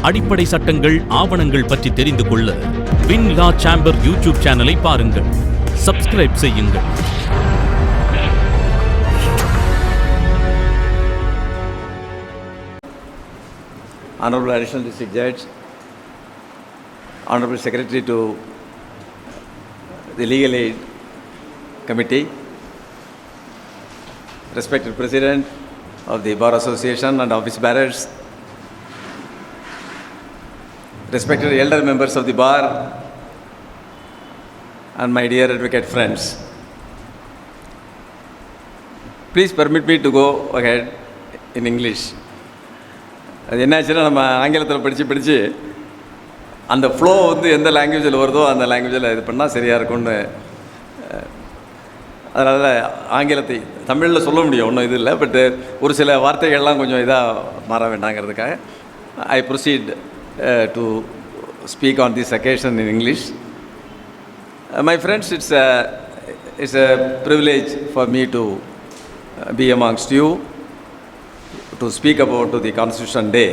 அடிப்படை சட்டங்கள், ஆவணங்கள் பற்றி தெரிந்து கொள்ள வின் லா சேம்பர் யூடியூப் சேனலை பாருங்கள். சப்ஸ்கிரைப் செய்யுங்கள். Honorable Additional District Judge, Honorable Secretary to the Legal Aid Committee, respected President of the Bar Association and Office Bearers, respected elder members of the Bar, and my dear advocate friends. Please permit me to go ahead in English. அது என்னாச்சுன்னா, நம்ம ஆங்கிலத்தில் படித்து அந்த flow எந்த லாங்குவேஜில் வருதோ அந்த லாங்குவேஜில் இது பண்ணால் சரியாக இருக்கும்னு, அதனால் ஆங்கிலத்தை தமிழில் சொல்ல முடியும், ஒன்றும் இது இல்லை. பட்டு ஒரு சில வார்த்தைகள்லாம் கொஞ்சம் இதாக மாற வேண்டாங்கிறதுக்காக I proceed to speak on this occasion in English. My friends, it's a privilege for me to be amongst you to speak about the Constitution Day.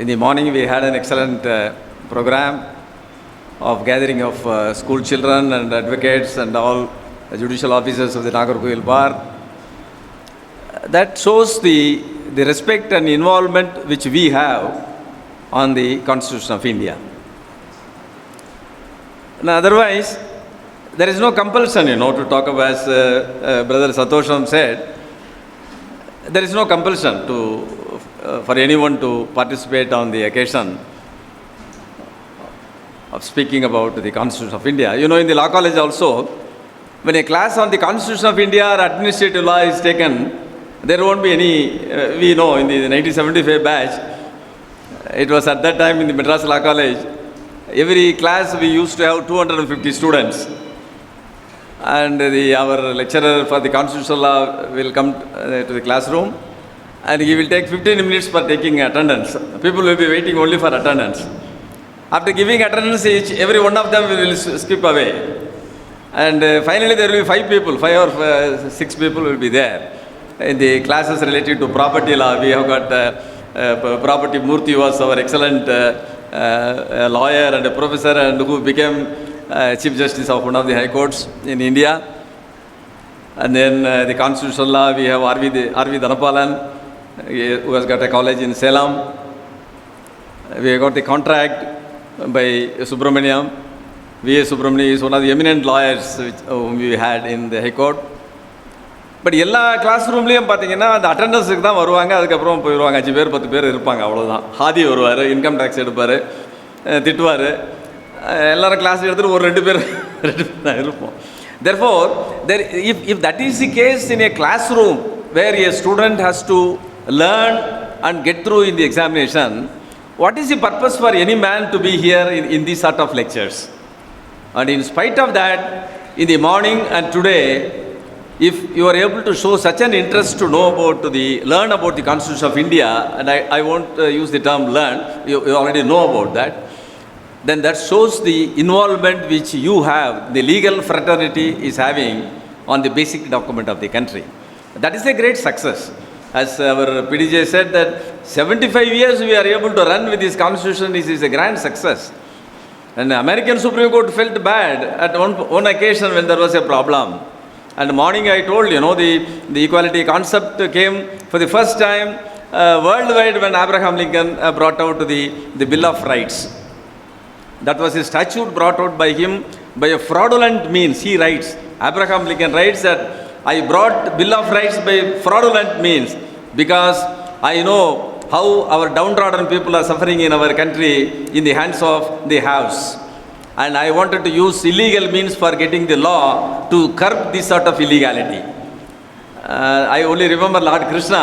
In the morning we had an excellent program of gathering of school children and advocates and all judicial officers of the Nagarkoil Bar. That shows the respect and involvement which we have on the Constitution of India. Now, otherwise, there is no compulsion, to talk about, as Brother Satosham said, there is no compulsion for anyone to participate on the occasion of speaking about the Constitution of India. In the law college also, when a class on the Constitution of India or administrative law is taken, there won't be any, we know in the 1975 batch, it was at that time in the Madras Law College, every class we used to have 250 students. And our lecturer for the constitutional law will come to the classroom and he will take 15 minutes for taking attendance. People will be waiting only for attendance. After giving attendance, every one of them will skip away. And finally there will be 5 or 6 people will be there. In the classes related to property law, we have got Property Murthy was our excellent lawyer and a professor, and who became Chief Justice of one of the Highcourts in India. And then the constitutional law, we have R.V. Dhanapalan, who has got a college in Salem. We have got the contract by Subramaniam. V.A. Subramaniam is one of the eminent lawyers whom we had in the High Court. But எல்லா class ரூம்லேயும் பார்த்தீங்கன்னா அந்த அட்டண்டன்ஸுக்கு தான் வருவாங்க, அதுக்கப்புறம் போயிடுவாங்க. 5 பேர் 10 பேர் இருப்பாங்க, அவ்வளோதான். ஹாதி வருவார், இன்கம் டேக்ஸ் எடுப்பார், திட்டுவார். எல்லாரும் கிளாஸ் எடுத்துகிட்டு ஒரு 2 பேர் தான் இருப்போம். Therefore, if that is the case in a classroom where a student has to learn and get through in the examination, what is the purpose for any man to be here in these sort of lectures? And in spite of that, in the morning and today, if you are able to show such an interest to learn about the Constitution of India, and I won't use the term learn, you already know about that, then that shows the involvement which you have, the legal fraternity is having on the basic document of the country. That is a great success. As our PDJ said, that 75 years we are able to run with this Constitution is a grand success. And the American Supreme Court felt bad at one occasion when there was a problem. And morning I told, the equality concept came for the first time worldwide when Abraham Lincoln brought out the Bill of Rights. That was a statute brought out by him by a fraudulent means. He writes, Abraham Lincoln writes that I brought Bill of Rights by fraudulent means because I know how our downtrodden people are suffering in our country in the hands of the haves. And I wanted to use illegal means for getting the law to curb this sort of illegality. I only remember Lord Krishna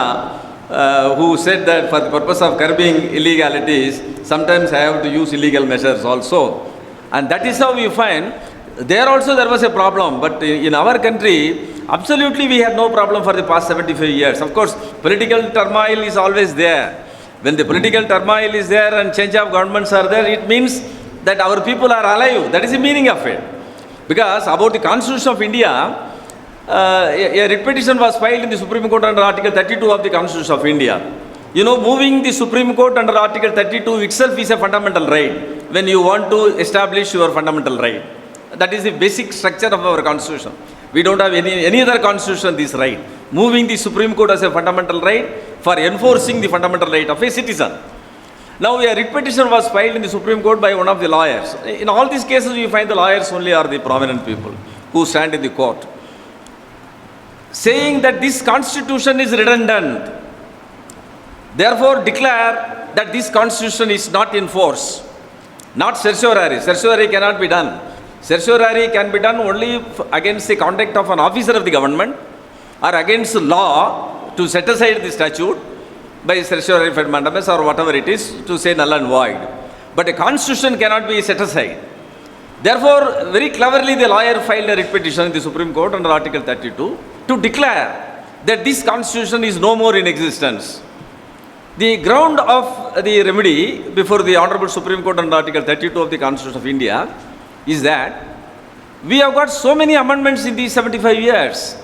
who said that for the purpose of curbing illegalities, sometimes I have to use illegal measures also. And that is how we find, there also there was a problem, but in our country, absolutely we had no problem for the past 75 years. Of course, political turmoil is always there. When the political turmoil is there and change of governments are there, it means that our people are alive. That is the meaning of it. Because about the Constitution of India, a writ petition was filed in the Supreme Court under Article 32 of the Constitution of India. You know, moving the Supreme Court under Article 32 itself is a fundamental right when you want to establish your fundamental right. That is the basic structure of our constitution. We don't have any other constitution this right. Moving the Supreme Court as a fundamental right for enforcing the fundamental right of a citizen. Now, a writ petition was filed in the Supreme Court by one of the lawyers. In all these cases, you find the lawyers only are the prominent people who stand in the court, saying that this constitution is redundant. Therefore, declare that this constitution is not in force. Not certiorari. Certiorari cannot be done. Certiorari can be done only against the conduct of an officer of the government or against law to set aside the statute by certiorari fed mandamus or whatever it is to say null and void. But a constitution cannot be set aside. Therefore, very cleverly the lawyer filed a writ petition in the Supreme Court under Article 32 to declare that this constitution is no more in existence. The ground of the remedy before the Honorable Supreme Court under Article 32 of the Constitution of India is that we have got so many amendments in these 75 years.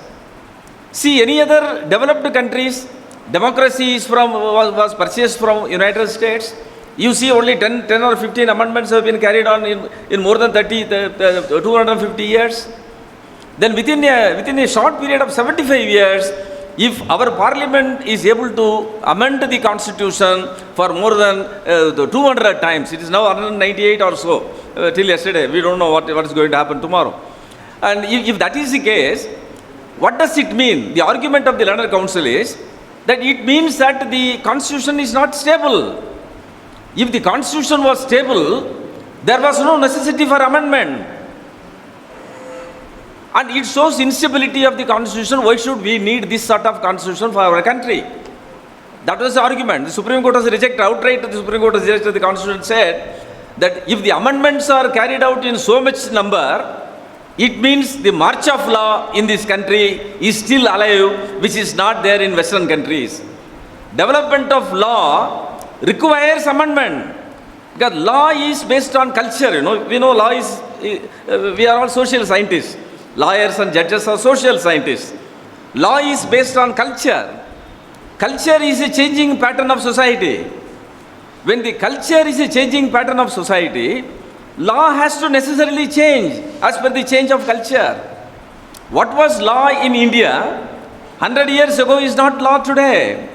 See, any other developed countries, democracy was purchased from United States. You see only 10 or 15 amendments have been carried on in more than 250 years. Then within a short period of 75 years, if our parliament is able to amend the constitution for more than 200 times, it is now 198 or so, till yesterday, we don't know what is going to happen tomorrow. And if that is the case, what does it mean? The argument of the learned counsel is that it means that the constitution is not stable. If the constitution was stable, there was no necessity for amendment. And it shows instability of the constitution. Why should we need this sort of constitution for our country? That was the argument. The Supreme Court has rejected outright. The Supreme Court has rejected the constitution, said that if the amendments are carried out in so much number, it means the march of law in this country is still alive, which is not there in Western countries. Development of law requires amendment. Because law is based on culture. We know law is, we are all social scientists. Lawyers and judges are social scientists. Law is based on culture. Culture is a changing pattern of society. When the culture is a changing pattern of society, law has to necessarily change as per the change of culture. What was law in India 100 years ago is not law today.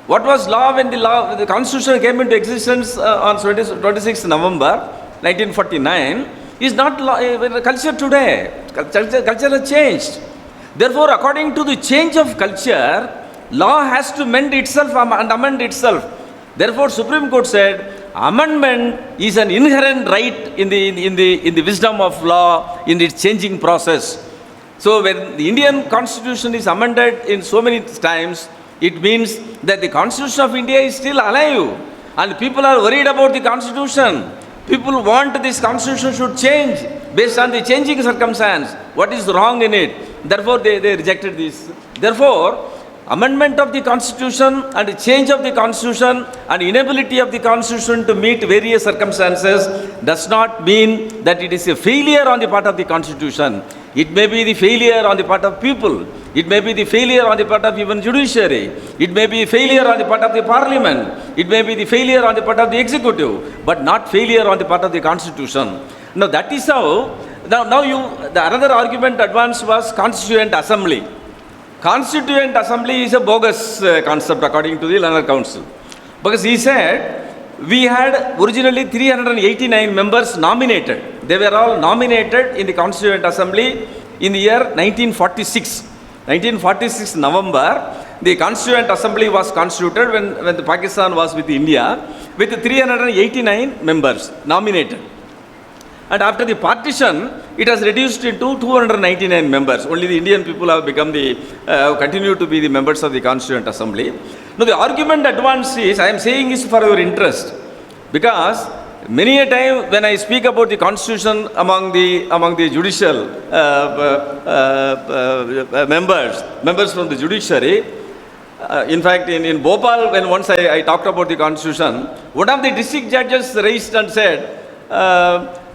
What was law when the constitution came into existence on 26th November 1949 is not law, culture today. Culture has changed. Therefore, according to the change of culture, law has to mend itself and amend itself. Therefore, Supreme Court said, amendment is an inherent right in the wisdom of law in its changing process. So, when the Indian Constitution is amended in so many times, it means that the Constitution of India is still alive, and people are worried about the Constitution. People want this Constitution should change based on the changing circumstance. What is wrong in it? Therefore, they rejected this. Therefore, amendment of the Constitution and change of the Constitution and inability of the Constitution to meet various circumstances does not mean that it is a failure on the part of the Constitution. It may be the failure on the part of people. It may be the failure on the part of even judiciary. It may be a failure on the part of the parliament. It may be the failure on the part of the executive, but not failure on the part of the Constitution. Now that is how, the another argument advanced was Constituent Assembly. Constituent Assembly is a bogus concept according to the learned counsel. Because he said, we had originally 389 members nominated. They were all nominated in the Constituent Assembly in the year 1946. 1946 November, the Constituent Assembly was constituted when the Pakistan was with India with 389 members nominated. And after the partition, it has reduced into 299 members. Only the Indian people have become continue to be the members of the Constituent Assembly. Now the argument advanced is, I am saying this for your interest, because many a time when I speak about the Constitution among the judicial members from the judiciary, in fact in Bhopal, when once I talked about the Constitution, one of the district judges raised and said,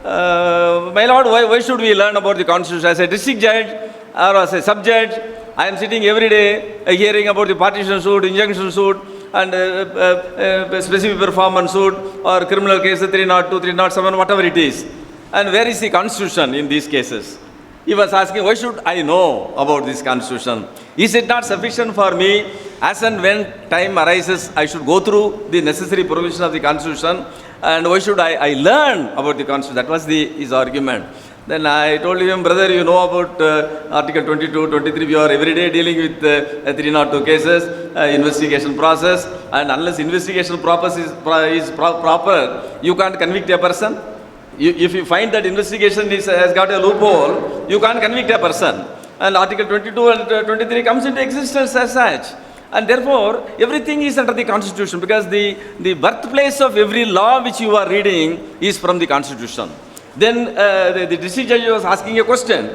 my lord, why should we learn about the Constitution? As a district judge or as a sub-judge, I am sitting every day hearing about the partition suit, injunction suit, and specific performance suit or criminal case 302, 307, whatever it is. And where is the constitution in these cases? He was asking, why should I know about this constitution? Is it not sufficient for me? As and when time arises, I should go through the necessary provision of the constitution. And why should I learn about the constitution? That was his argument. Then I told him, brother, you know about Article 22, 23, we are every day dealing with 302 cases, investigation process, and unless investigation process is proper, you can't convict a person. If you find that investigation has got a loophole, you can't convict a person. And Article 22 and 23 comes into existence as such. And therefore, everything is under the Constitution, because the birthplace of every law which you are reading is from the Constitution. Then the district judge was asking a question.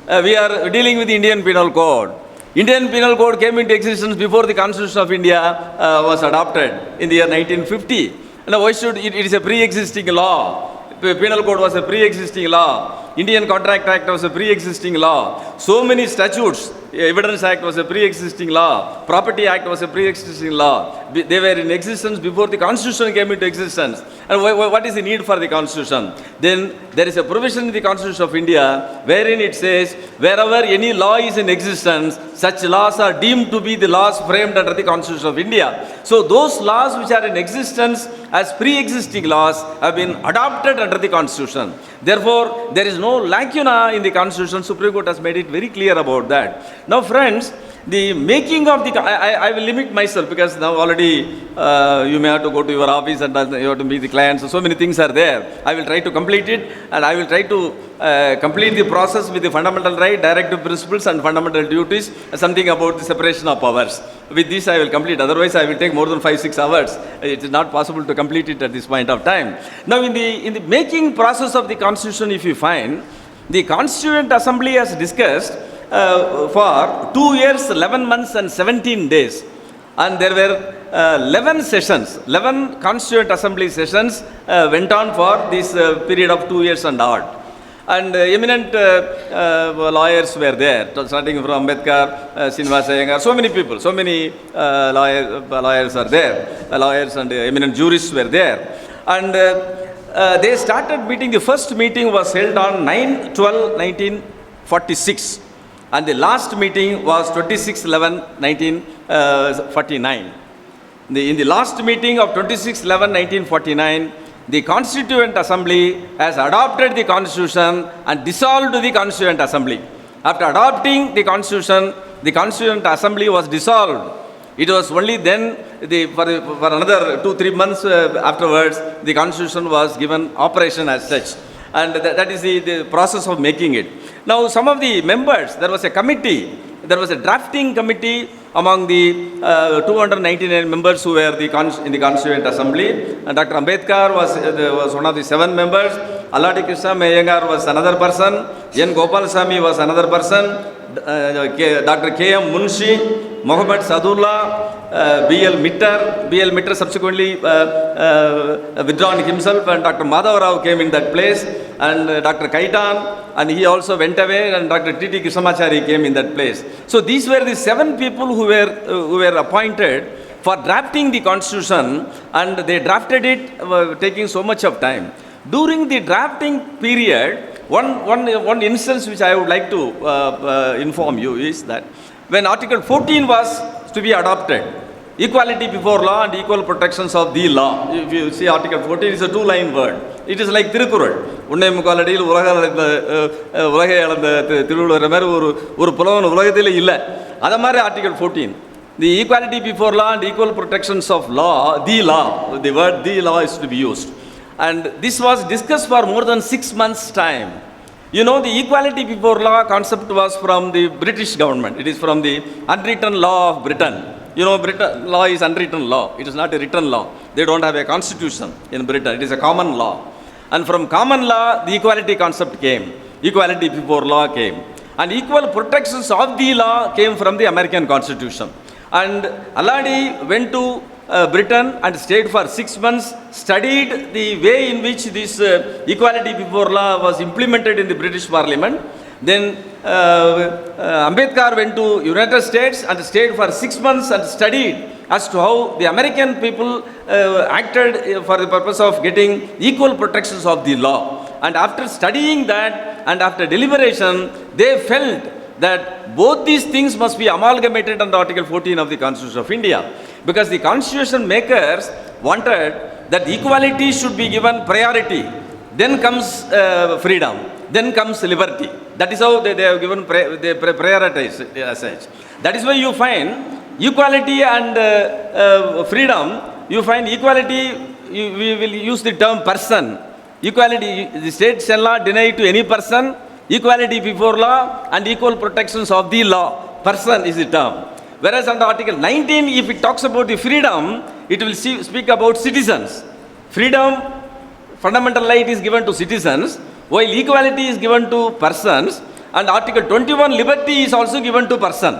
We are dealing with the Indian Penal Code. Indian Penal Code came into existence before the Constitution of India was adopted in the year 1950. Now, why should it is a pre-existing law? Penal Code was a pre-existing law. Indian Contract Act was a pre-existing law. So many statutes. Evidence Act was a pre-existing law. Property Act was a pre-existing law. They were in existence before the Constitution came into existence. And what is the need for the Constitution? Then there is a provision in the Constitution of India wherein it says, wherever any law is in existence, such laws are deemed to be the laws framed under the Constitution of India. So those laws which are in existence as pre-existing laws have been adopted under the Constitution. Therefore, there is no lacuna in the Constitution. Supreme Court has made it very clear about that. Now, friends, the making of the... I will limit myself, because now already you may have to go to your office and you have to meet the clients. So many things are there. I will try to complete it, and I will try to complete the process with the fundamental right, directive principles and fundamental duties, something about the separation of powers. With this I will complete. Otherwise, I will take more than 5-6 hours. It is not possible to complete it at this point of time. Now, in the making process of the Constitution, if you find, the Constituent Assembly has discussed for 2 years, 11 months and 17 days. And there were 11 sessions, 11 Constituent Assembly sessions went on for this period of 2 years and odd. And eminent lawyers were there, starting from Ambedkar, Srinivasa Iyengar, so many people, so many lawyers are there, lawyers and eminent jurists were there. And they started meeting. The first meeting was held on 9/12/1946. And the last meeting was 26/11/1949. In the last meeting of 26/11/1949, the Constituent Assembly has adopted the Constitution and dissolved the Constituent Assembly. After adopting the Constitution Assembly was dissolved. It was only then, for another 2-3 months afterwards, the Constitution was given operation as such. And that is the process of making it. Now, some of the members, there was a committee, there was a drafting committee among the 299 members who were in the Constituent Assembly. And Dr. Ambedkar was one of the 7 members. Alladi Krishna Iyengar was another person. N. Gopalswamy was another person. Dr. K.M. Munshi, Mohammed Sadullah, B.L. Mitter subsequently withdrawn himself, and Dr. Madhav Rao came in that place, and Dr. Kaitan, and he also went away, and Dr. T.T. Krishnamachari came in that place. So these were the 7 people who were appointed for drafting the Constitution, and they drafted it taking so much of time. During the drafting period, one instance which I would like to inform you is that when Article 14 was to be adopted, equality before law and equal protections of the law. If you see Article 14, it's a 2-line word. It is like Tirukural. உன்னை முக்காலடியில் உலகை அளந்த திருவள்ளுவர் மாதிரி ஒரு புலவன் உலகத்தில் இல்லை. அது மாதிரி Article 14. The equality before law and equal protections of law, the word the law is to be used. And this was discussed for more than 6 months' time. You know, the equality before law concept was from the British government. It is from the unwritten law of Britain. You know, Britain law is unwritten law. It is not a written law. They don't have a constitution in Britain. It is a common law. And from common law, the equality concept came. Equality before law came. And equal protections of the law came from the American Constitution. And Alladi went to Britain and stayed for 6 months, studied the way in which this equality before law was implemented in the British Parliament. Then Ambedkar went to United States and stayed for 6 months and studied as to how the American people acted for the purpose of getting equal protections of the law. And after studying that and after deliberation, they felt that both these things must be amalgamated under Article 14 of the Constitution of India. Because the Constitution makers wanted that equality should be given priority. Then comes freedom. Then comes liberty. That is how they have given, they prioritize as such. That is why you find equality and freedom, you find equality, we will use the term person. Equality, the state shall not deny to any person, equality before law and equal protections of the law. Person is the term. Whereas under Article 19, if it talks about the freedom, it will speak about citizens. Freedom, fundamental right is given to citizens, while equality is given to persons, and Article 21, liberty is also given to person.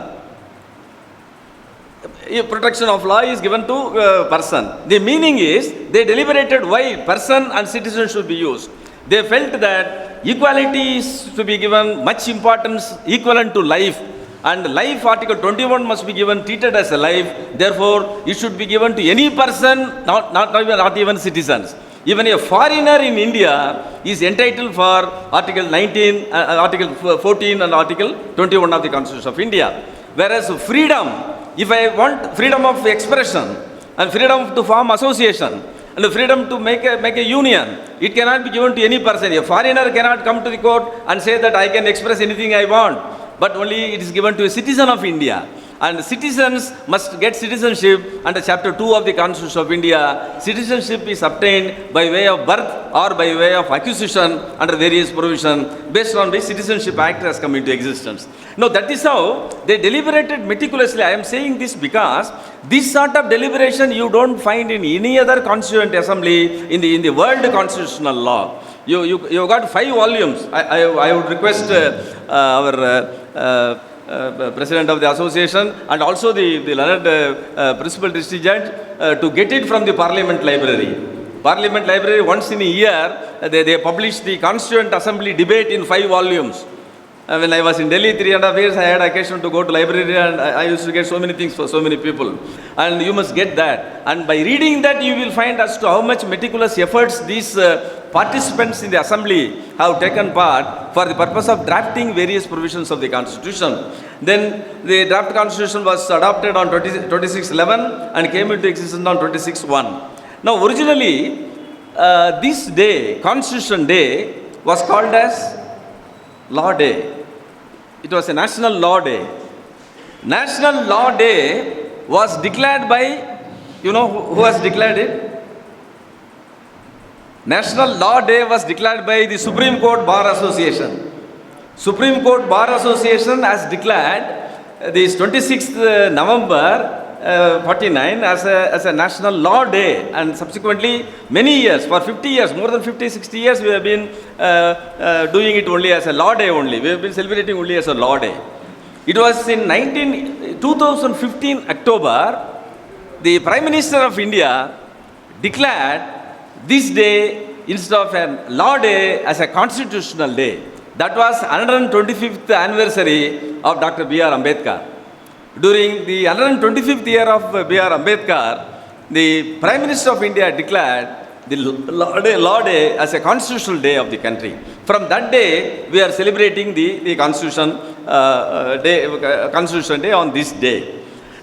Protection of law is given to person. The meaning is, they deliberated why person and citizen should be used. They felt that equality is to be given much importance equivalent to life, and life, Article 21 must be given, treated as a life. Therefore, it should be given to any person, not even citizens. Even a foreigner in India is entitled for Article 19, Article 14 and Article 21 of the Constitution of India. Whereas freedom, if I want freedom of expression and freedom to form association and the freedom to make a union, it cannot be given to any person. A foreigner cannot come to the court and say that I can express anything I want, but only it is given to a citizen of India. And citizens must get citizenship under Chapter 2 of the Constitution of India. Citizenship is obtained by way of birth or by way of acquisition under various provisions based on which Citizenship Act has come into existence. Now that is how they deliberated meticulously. I am saying this because this sort of deliberation you don't find in any other constituent assembly in the world constitutional law. You got 5 volumes. I would request our President of the Association and also the learned Principal District Judge to get it from the Parliament Library. Parliament Library, once in a year, they publish the Constituent Assembly debate in 5 volumes. When I was in Delhi 3.5 years, I had occasion to go to library and I used to get so many things for so many people. And you must get that. And by reading that, you will find as to how much meticulous efforts these participants in the assembly have taken part for the purpose of drafting various provisions of the Constitution. Then the draft Constitution was adopted on 26/11 and came into existence on 26/1. Now originally, this day, Constitution Day, was called as Law Day. It was a National Law Day. National Law Day was declared by, who has declared it? National Law Day was declared by the Supreme Court Bar Association. Supreme Court Bar Association has declared this 26th November 49 as a National Law Day, and subsequently many years, for 50 years, more than 50, 60 years, we have been doing it only as a Law Day only. We have been celebrating only as a Law Day. It was in 2015 October, the Prime Minister of India declared this day instead of a Law Day as a Constitutional Day. That was 125th anniversary of Dr. B.R. Ambedkar. During the 125th year of B.R. Ambedkar, the Prime Minister of India declared the Law Day as a constitutional day of the country. From that day, we are celebrating the Constitution Day on this day.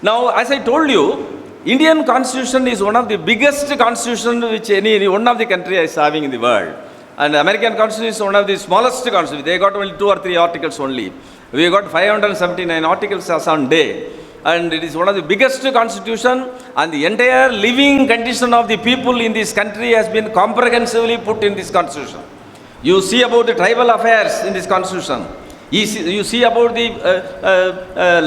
Now, as I told you, Indian Constitution is one of the biggest constitution which any one of the country is having in the world. And American Constitution is one of the smallest constitutions. They got only 2 or 3 articles only. We got 579 articles as on day, and it is one of the biggest constitution, and the entire living condition of the people in this country has been comprehensively put in this constitution. You see about the tribal affairs in this constitution. You see about the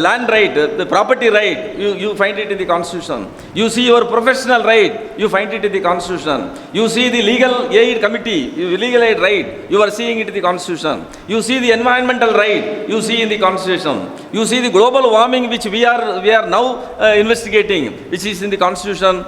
land right, the property right, you find it in the Constitution. You see your professional right, you find it in the Constitution. You see the legal aid committee, legal aid right, you are seeing it in the Constitution. You see the environmental right, you see in the Constitution. You see the global warming which we are now investigating, which is in the Constitution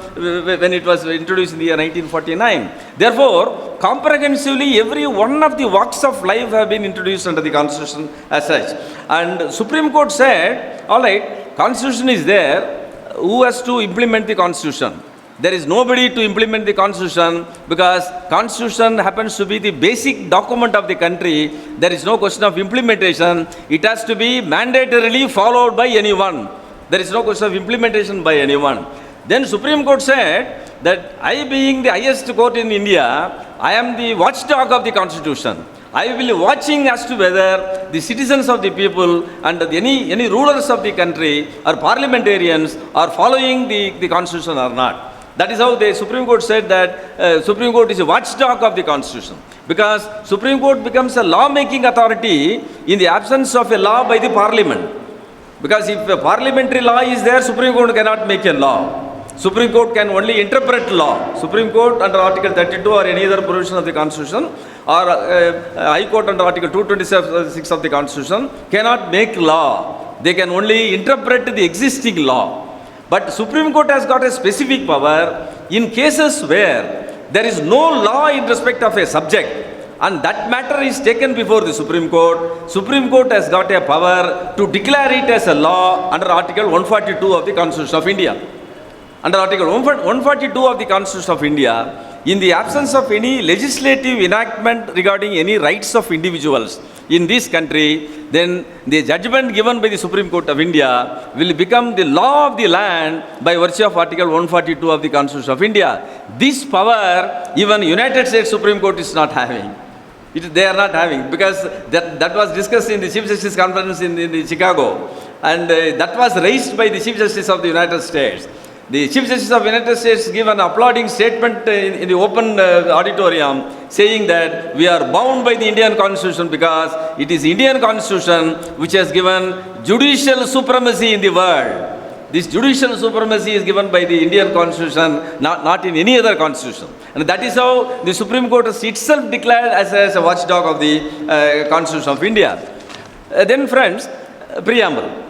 when it was introduced in the year 1949. Therefore, comprehensively every one of the walks of life have been introduced under the Constitution as such. And Supreme Court said, all right, Constitution is there, who has to implement the Constitution? There is nobody to implement the Constitution because Constitution happens to be the basic document of the country. There is no question of implementation. It has to be mandatorily followed by anyone. There is no question of implementation by anyone. Then Supreme Court said that I, being the highest court in India, I am the watchdog of the Constitution. I will be watching as to whether the citizens of the people and any rulers of the country or parliamentarians are following the Constitution or not. That is how the Supreme Court said that Supreme Court is a watchdog of the Constitution. Because Supreme Court becomes a law-making authority in the absence of a law by the Parliament. Because if a parliamentary law is there, Supreme Court cannot make a law. Supreme Court can only interpret law. Supreme Court under Article 32 or any other provision of the Constitution or Highcourt under Article 226 of the Constitution cannot make law. They can only interpret the existing law. But Supreme Court has got a specific power in cases where there is no law in respect of a subject and that matter is taken before the Supreme Court. Supreme Court has got a power to declare it as a law under Article 142 of the Constitution of India. Under Article 142 of the Constitution of India, in the absence of any legislative enactment regarding any rights of individuals in this country, then the judgment given by the Supreme Court of India will become the law of the land by virtue of Article 142 of the Constitution of India. This power, even United States Supreme Court is not having. They are not having, because that was discussed in the Chief Justice Conference in Chicago, and that was raised by the Chief Justice of the United States. The Chief Justice of the United States gave an applauding statement in the open auditorium saying that we are bound by the Indian Constitution because it is Indian Constitution which has given judicial supremacy in the world. This judicial supremacy is given by the Indian Constitution, not in any other constitution. And that is how the Supreme Court has itself declared as a watchdog of the Constitution of India. Then friends, Preamble.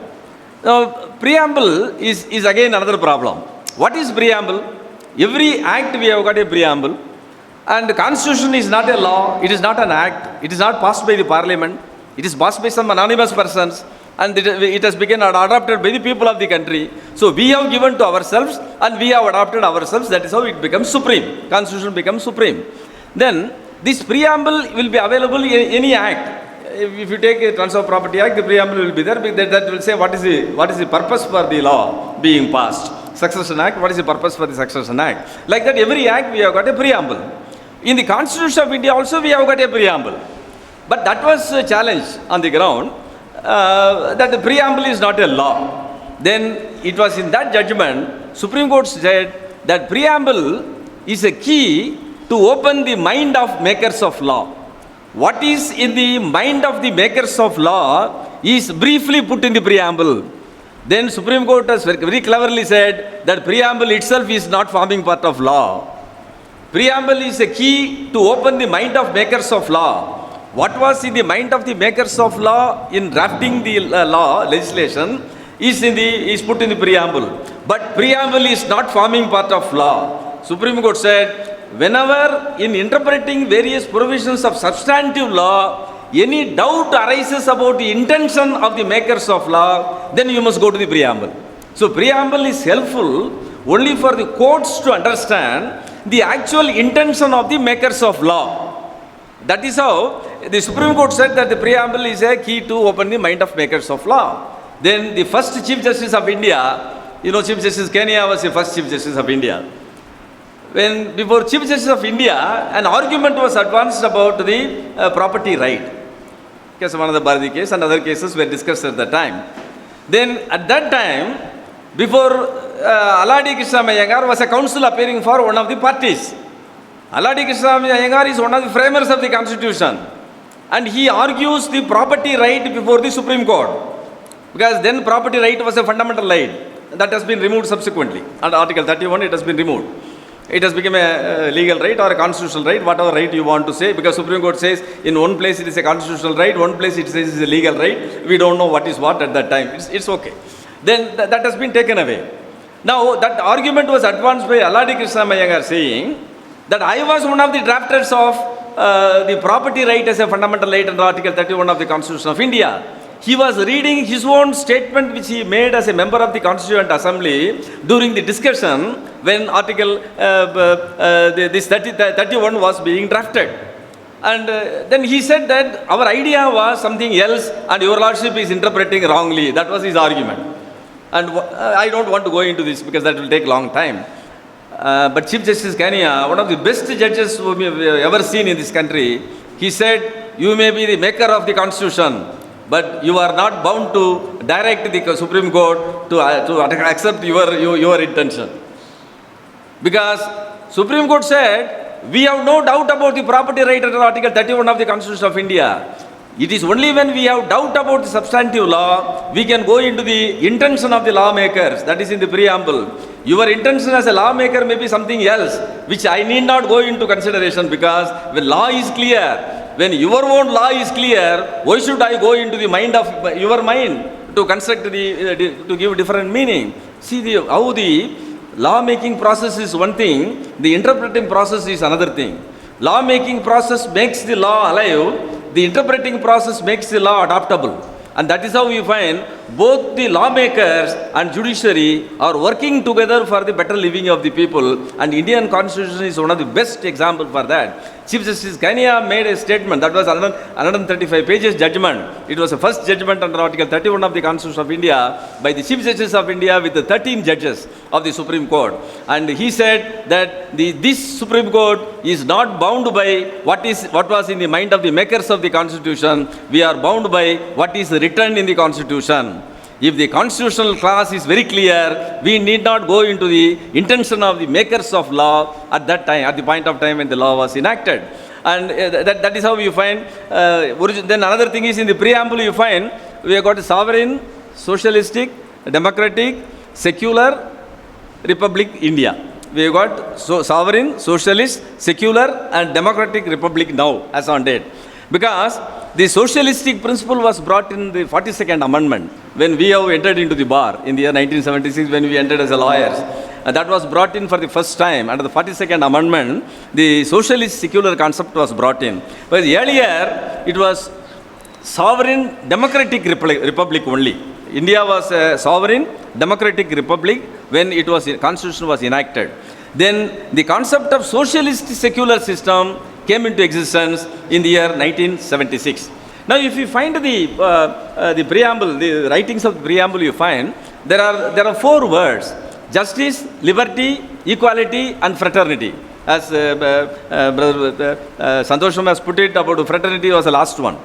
Now, Preamble is again another problem. What is Preamble? Every act we have got a Preamble. And the Constitution is not a law, it is not an act, it is not passed by the Parliament, it is passed by some anonymous persons, and it has been adopted by the people of the country. So we have given to ourselves and we have adopted ourselves, that is how it becomes supreme. Constitution becomes supreme. Then this Preamble will be available in any act. If you take a Transfer of Property Act, the Preamble will be there, that will say what is the purpose for the law being passed. Succession Act, what is the purpose for the Succession Act? Like that, every act we have got a Preamble. In the Constitution of India also we have got a Preamble. But that was a challenge on the ground that the Preamble is not a law. Then it was in that judgment, Supreme Court said that Preamble is a key to open the mind of makers of law. What is in the mind of the makers of law is briefly put in the Preamble. Then Supreme Court has very cleverly said that Preamble itself is not forming part of law. Preamble is a key to open the mind of makers of law. What was in the mind of the makers of law in drafting the legislation is put in the Preamble. But Preamble is not forming part of law. Supreme Court said, whenever in interpreting various provisions of substantive law, any doubt arises about the intention of the makers of law, then you must go to the Preamble. So Preamble is helpful only for the courts to understand the actual intention of the makers of law. That is how the Supreme Court said that the Preamble is a key to open the mind of makers of law. Then the first Chief Justice of India, Chief Justice Kenya was the first Chief Justice of India. When before Chief Justice of India, an argument was advanced about the property right. Case of one of the Bharati case and other cases were discussed at that time. Then at that time, before Aladi Krishna Iyengar was a counsel appearing for one of the parties. Aladi Krishna Iyengar is one of the framers of the Constitution, and he argues the property right before the Supreme Court, because then property right was a fundamental right that has been removed subsequently. Under Article 31 it has been removed. It has become a legal right or a constitutional right, whatever right you want to say, because Supreme Court says in one place it is a constitutional right, one place it says it is a legal right. We don't know what is what at that time. It's okay. Then that has been taken away. Now that argument was advanced by Aladi Krishna Iyengar saying that I was one of the drafters of the property right as a fundamental right under Article 31 of the Constitution of India. He was reading his own statement which he made as a member of the Constituent Assembly during the discussion when Article this 31 was being drafted. And then he said that our idea was something else and your lordship is interpreting wrongly. That was his argument. And I don't want to go into this because that will take a long time. But Chief Justice Kania, one of the best judges whom we have ever seen in this country, he said, you may be the maker of the Constitution, but you are not bound to direct the Supreme Court to accept your intention. Because Supreme Court said, we have no doubt about the property right under Article 31 of the Constitution of India. It is only when we have doubt about the substantive law, we can go into the intention of the lawmakers. That is in the preamble. Your intention as a lawmaker may be something else, which I need not go into consideration because when law is clear, when your own law is clear, why should I go into the mind of your mind to construct to give different meaning? See how the law-making process is one thing, the interpreting process is another thing. Law-making process makes the law alive, the interpreting process makes the law adaptable. And that is how we find both the lawmakers and judiciary are working together for the better living of the people. And Indian Constitution is one of the best examples for that. Chief Justice Kania made a statement that was 135 pages judgment. It was the first judgment under Article 31 of the Constitution of India by the Chief Justice of India with the 13 judges of the Supreme Court. And he said that this Supreme Court is not bound by what was in the mind of the makers of the Constitution. We are bound by what is written in the Constitution. If the constitutional clause is very clear, we need not go into the intention of the makers of law at that time, at the point of time when the law was enacted. And that is how you find, then another thing is in the preamble you find, we have got a sovereign, socialistic, democratic, secular, republic India. We have got sovereign, socialist, secular and democratic republic now as on date. Because the socialistic principle was brought in the 42nd Amendment when we have entered into the bar in the year 1976 when we entered as a lawyers. And that was brought in for the first time under the 42nd Amendment. The socialist secular concept was brought in. But earlier it was sovereign democratic republic only. India was a sovereign democratic republic when it was constitution was enacted. Then the concept of socialist secular system came into existence in the year 1976. Now, if you find the preamble, the writings of the preamble, you find there are 4 words: justice, liberty, equality, and fraternity. As Brother Santosham has put it about fraternity was the last one.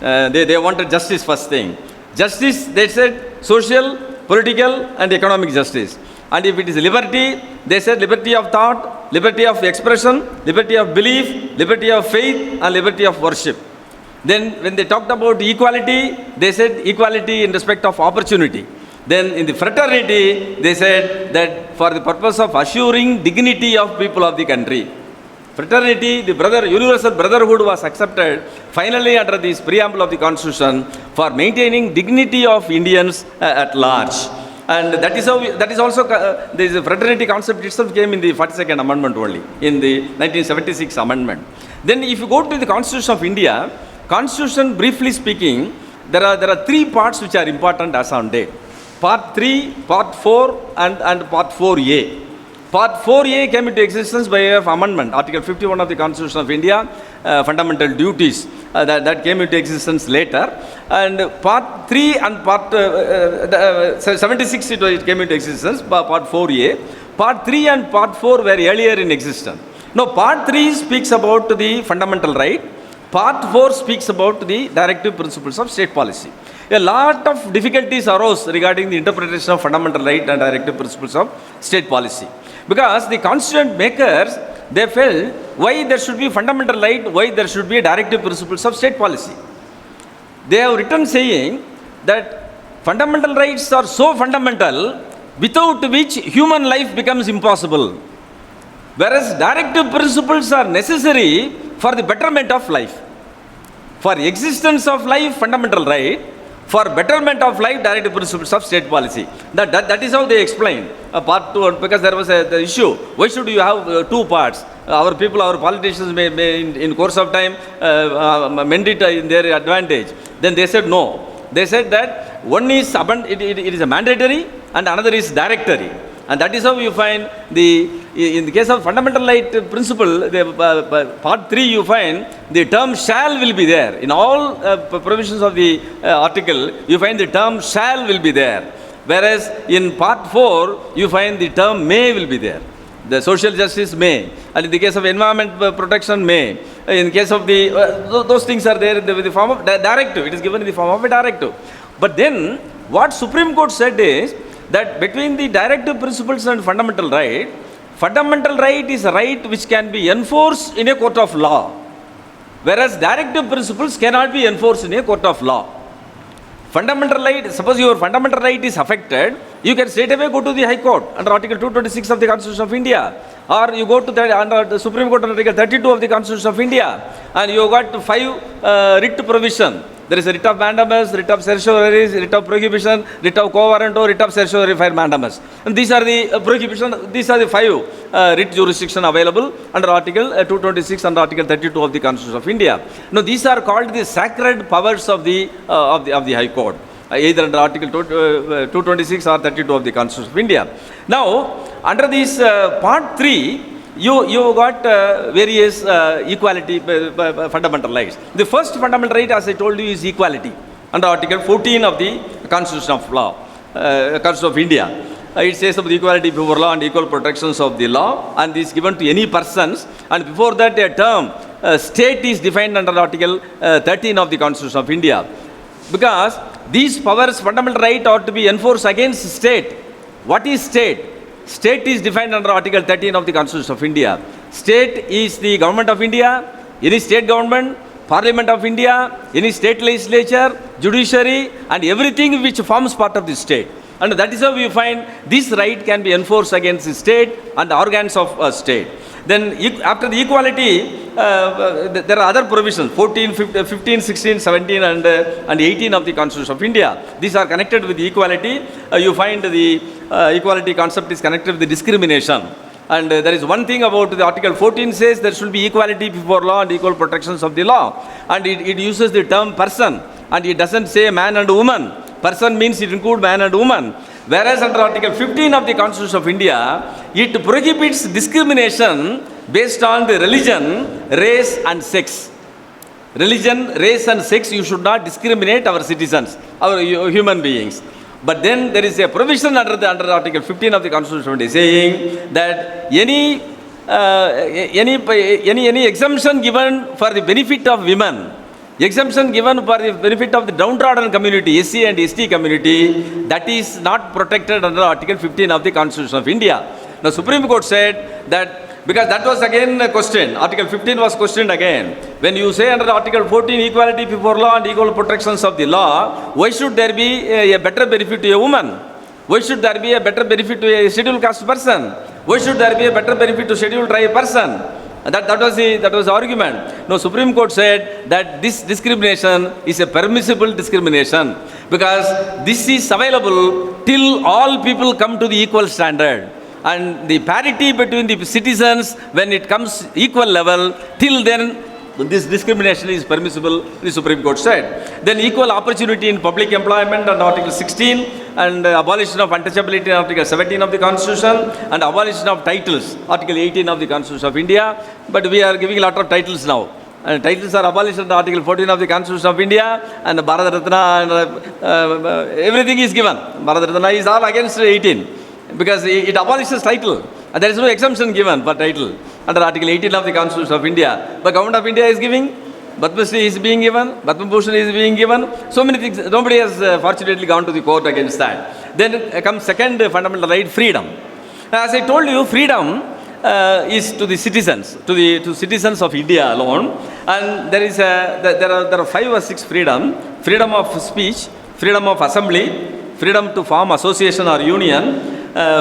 They wanted justice first thing. Justice, they said, social, political, and economic justice. And if it is liberty, they said liberty of thought, liberty of expression, liberty of belief, liberty of faith, and liberty of worship. Then when they talked about equality, they said equality in respect of opportunity. Then in the fraternity, they said that for the purpose of assuring dignity of people of the country. Fraternity, the universal brotherhood was accepted finally under this preamble of the Constitution for maintaining dignity of Indians at large. And that is also, the fraternity concept itself came in the 42nd Amendment only, in the 1976 Amendment. Then if you go to the Constitution of India, Constitution, briefly speaking, there are 3 parts which are important as on date. Part 3, Part 4 and Part 4A. Part 4A came into existence by way of amendment, Article 51 of the Constitution of India, fundamental duties, that came into existence later. And Part 3 and Part 76 it came into existence, Part 4A. Part 3 and Part 4 were earlier in existence. Now, Part 3 speaks about the fundamental right. Part 4 speaks about the directive principles of state policy. A lot of difficulties arose regarding the interpretation of fundamental right and directive principles of state policy. Because the constituent makers, they felt why there should be fundamental right, why there should be directive principles of state policy. They have written saying that fundamental rights are so fundamental without which human life becomes impossible. Whereas directive principles are necessary for the betterment of life. For existence of life, fundamental right. For betterment of life, directive principles of state policy. That is how they explain Part 2, because there was the issue. Why should you have 2 parts? our people, our politicians may in course of time mend it in their advantage. Then they said no. They said that one is it is a mandatory and another is directory. And that is how you find in the case of fundamental right principle, part 3 you find the term shall will be there. In all provisions of the article, you find the term shall will be there. Whereas in part 4, you find the term may will be there. The social justice may. And in the case of environment protection may. In the case of those things are there in the form of directive. It is given in the form of a directive. But then, what Supreme Court said is, that between the directive principles and fundamental right is a right which can be enforced in a court of law, whereas directive principles cannot be enforced in a court of law. Fundamental right, suppose your fundamental right is affected, you can straight away go to the High Court under Article 226 of the Constitution of India, or you go to under the Supreme Court under Article 32 of the Constitution of India, and you got 5 writ provision. There is a writ of mandamus, writ of certiorari, writ of prohibition, writ of quo warranto, writ of certiorari for mandamus. And these are the prohibition, these are the 5 writ jurisdiction available under Article 226 and Article 32 of the Constitution of India. Now these are called the sacred powers of the High Court, either under Article 226 or 32 of the Constitution of India. Now, under this part 3, you got various equality fundamental rights. The first fundamental right, as I told you, is equality under Article 14 of the Constitution of Law, Constitution of India. It says of the equality before law and equal protections of the law, and is given to any persons. And before that, a term state is defined under Article 13 of the Constitution of India. Because these powers, fundamental right, ought to be enforced against state. What is state? State is defined under Article 13 of the Constitution of India. State is the government of India, any state government, Parliament of India, any state legislature, judiciary, and everything which forms part of the state. And that is how we find this right can be enforced against the state and the organs of state. Then after the equality, there are other provisions, 14, 15, 16, 17 and 18 of the Constitution of India. These are connected with equality. You find the equality concept is connected with the discrimination. And there is one thing about the Article 14 says there should be equality before law and equal protections of the law. And it uses the term person, and it doesn't say man and woman. Person means it includes man and woman. Whereas under Article 15 of the Constitution of India, it prohibits discrimination based on the religion, race and sex. Religion, race and sex, you should not discriminate our citizens, our human beings. But then there is a provision under Article 15 of the Constitution of India saying that any exemption given for the benefit of women, exemption given for the benefit of the downtrodden community, SC and ST community, that is not protected under Article 15 of the Constitution of India. Now Supreme Court said that, because that was again a question, Article 15 was questioned again. When you say under Article 14 equality before law and equal protections of the law, why should there be a better benefit to a woman? Why should there be a better benefit to a scheduled caste person? Why should there be a better benefit to scheduled tribe person? That was the argument. No, Supreme Court said that this discrimination is a permissible discrimination, because this is available till all people come to the equal standard. And the parity between the citizens, when it comes equal level, till then this discrimination is permissible, the Supreme Court said. Then equal opportunity in public employment under Article 16, and abolition of untouchability in Article 17 of the Constitution, and abolition of titles, Article 18 of the Constitution of India. But we are giving a lot of titles now. And titles are abolished under Article 14 of the Constitution of India, and Bharat Ratna, and everything is given. Bharat Ratna is all against 18, because it abolishes title. And there is no exemption given for title under Article 18 of the Constitution of India. But Government of India is giving, Padma Shri is being given, Padma Bhushan is being given, so many things. Nobody has fortunately gone to the court against that. Then comes second fundamental right, freedom. As I told you, freedom is to the citizens, to citizens of India alone. And there are 5 or 6 freedom: freedom of speech, freedom of assembly, freedom to form association or union,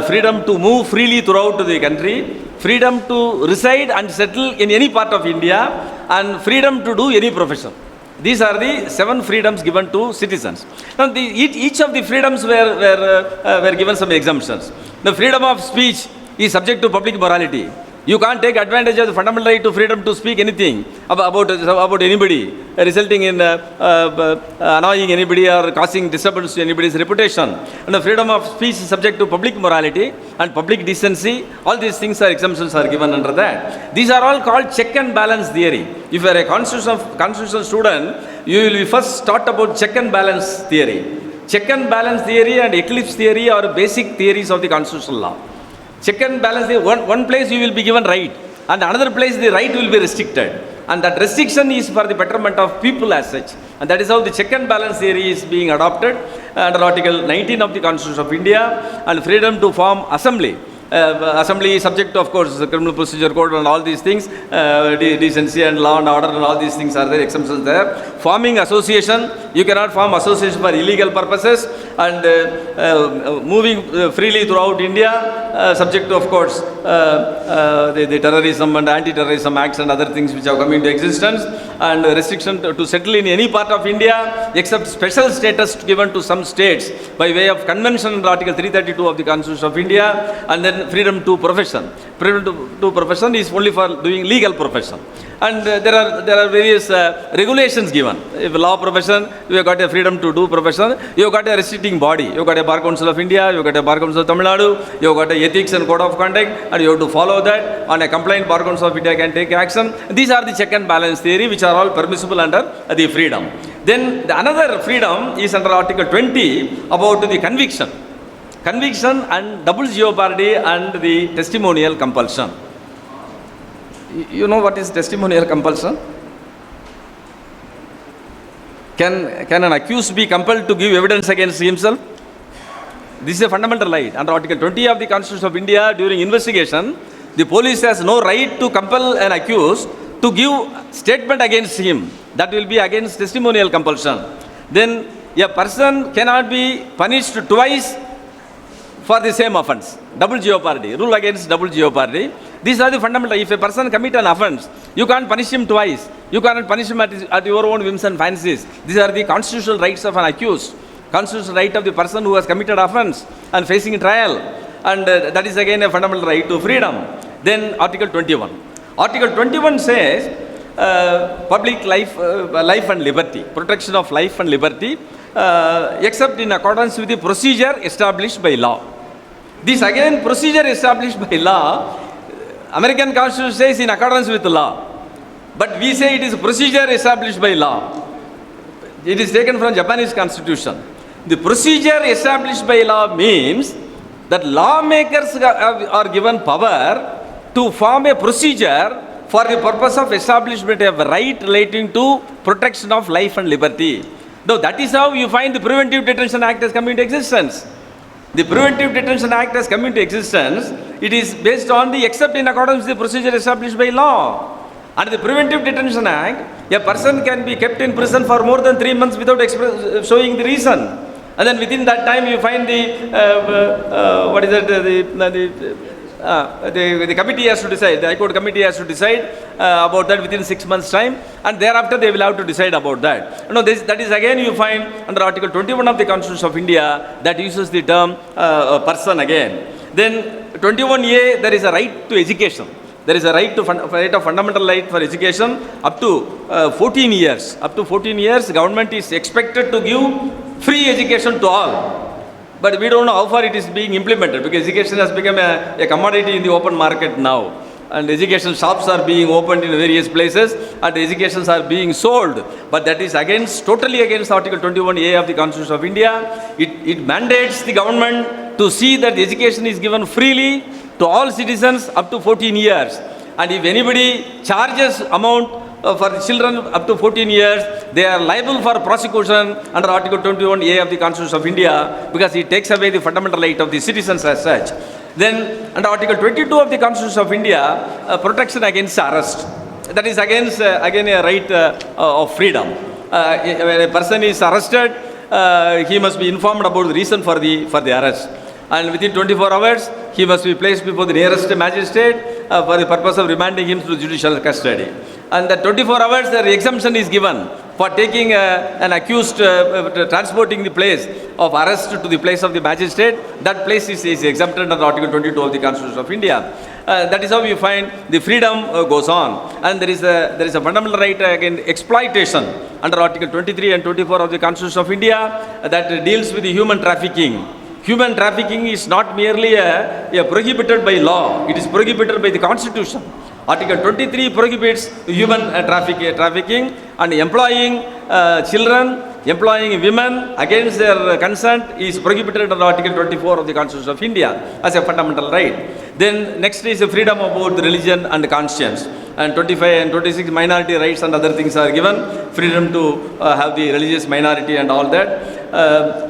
freedom to move freely throughout the country, freedom to reside and settle in any part of India, and freedom to do any profession. These are the 7 freedoms given to citizens. Now, each of the freedoms were given some exemptions. The freedom of speech is subject to public morality. You can't take advantage of the fundamental right to freedom to speak anything about anybody, resulting in annoying anybody or causing disturbance to anybody's reputation. And the freedom of speech is subject to public morality and public decency. All these things are exemptions are given under that. These are all called check and balance theory. If you are a constitutional student, you will be first taught about check and balance theory. Check and balance theory and eclipse theory are basic theories of the constitutional law. Check and balance theory, one place you will be given right, and another place the right will be restricted. And that restriction is for the betterment of people as such. And that is how the check and balance theory is being adopted under Article 19 of the Constitution of India, and freedom to form assembly. Assembly is subject to, of course, the criminal procedure code and all these things, decency and law and order and all these things are there, exemptions there. Forming association, you cannot form association for illegal purposes, and moving freely throughout India, subject to, of course, the terrorism and anti-terrorism acts and other things which have come into existence, and restriction to settle in any part of India except special status given to some states by way of convention under Article 332 of the Constitution of India, and then freedom to profession. Freedom to profession is only for doing legal profession. And there are various regulations given. If law profession, you have got a freedom to do profession. You have got a restricting body. You have got a Bar Council of India. You have got a Bar Council of Tamil Nadu. You have got a ethics and code of conduct, and you have to follow that. On a complaint, Bar Council of India can take action. These are the check and balance theory, which are all permissible under the freedom. Then another freedom is under Article 20 about the conviction. Conviction and double jeopardy and the testimonial compulsion. You know what is testimonial compulsion? Can an accused be compelled to give evidence against himself? This is a fundamental right. Under Article 20 of the Constitution of India, during investigation, the police has no right to compel an accused to give statement against him. That will be against testimonial compulsion. Then a person cannot be punished twice for the same offence. Double jeopardy, rule against double jeopardy. These are the fundamental. If a person commit an offence, you can't punish him twice. You cannot punish him at your own whims and fancies. These are the constitutional rights of an accused. Constitutional right of the person who has committed offence and facing trial. And that is again a fundamental right to freedom. Then Article 21. Article 21 says public life and liberty, protection of life and liberty, except in accordance with the procedure established by law. This again procedure established by law, American Constitution says in accordance with law, but we say it is procedure established by law. It is taken from Japanese Constitution. The procedure established by law means that lawmakers are given power to form a procedure for the purpose of establishment of a right relating to protection of life and liberty. Now that is how you find the Preventive Detention Act has come into existence. The Preventive Detention Act has come into existence. It is based on the except in accordance with the procedure established by law. Under the Preventive Detention Act, a person can be kept in prison for more than 3 months without showing the reason. And then within that time you find the committee has to decide, the Highcourt committee has to decide about that within 6 months' time, and thereafter they will have to decide about that. No, that is again you find under Article 21 of the Constitution of India that uses the term person again. Then 21A, there is a right to education. There is a right of fundamental right for education up to 14 years. Up to 14 years, government is expected to give free education to all. But we don't know how far it is being implemented, because education has become a commodity in the open market now. And education shops are being opened in various places, and educations are being sold. But that is totally against Article 21A of the Constitution of India. It mandates the government to see that the education is given freely to all citizens up to 14 years. And if anybody charges amount for the children up to 14 years, they are liable for prosecution under Article 21A of the Constitution of India, because it takes away the fundamental right of the citizens as such. Then under Article 22 of the Constitution of India, protection against arrest. That is against again a right of freedom. When a person is arrested, he must be informed about the reason for the arrest. And within 24 hours, he must be placed before the nearest magistrate for the purpose of remanding him to judicial custody. And that 24 hours, the exemption is given. for taking an accused, transporting the place of arrest to the place of the magistrate, that place is exempted under Article 22 of the Constitution of India. That is how you find the freedom goes on. And there is a fundamental right against exploitation under Article 23 and 24 of the Constitution of India that deals with the human trafficking. Human trafficking is not merely a prohibited by law, it is prohibited by the Constitution. Article 23 prohibits human trafficking and employing children, employing women against their consent is prohibited under Article 24 of the Constitution of India as a fundamental right. Then next is the freedom about religion and conscience. And 25 and 26 minority rights and other things are given, freedom to have the religious minority and all that.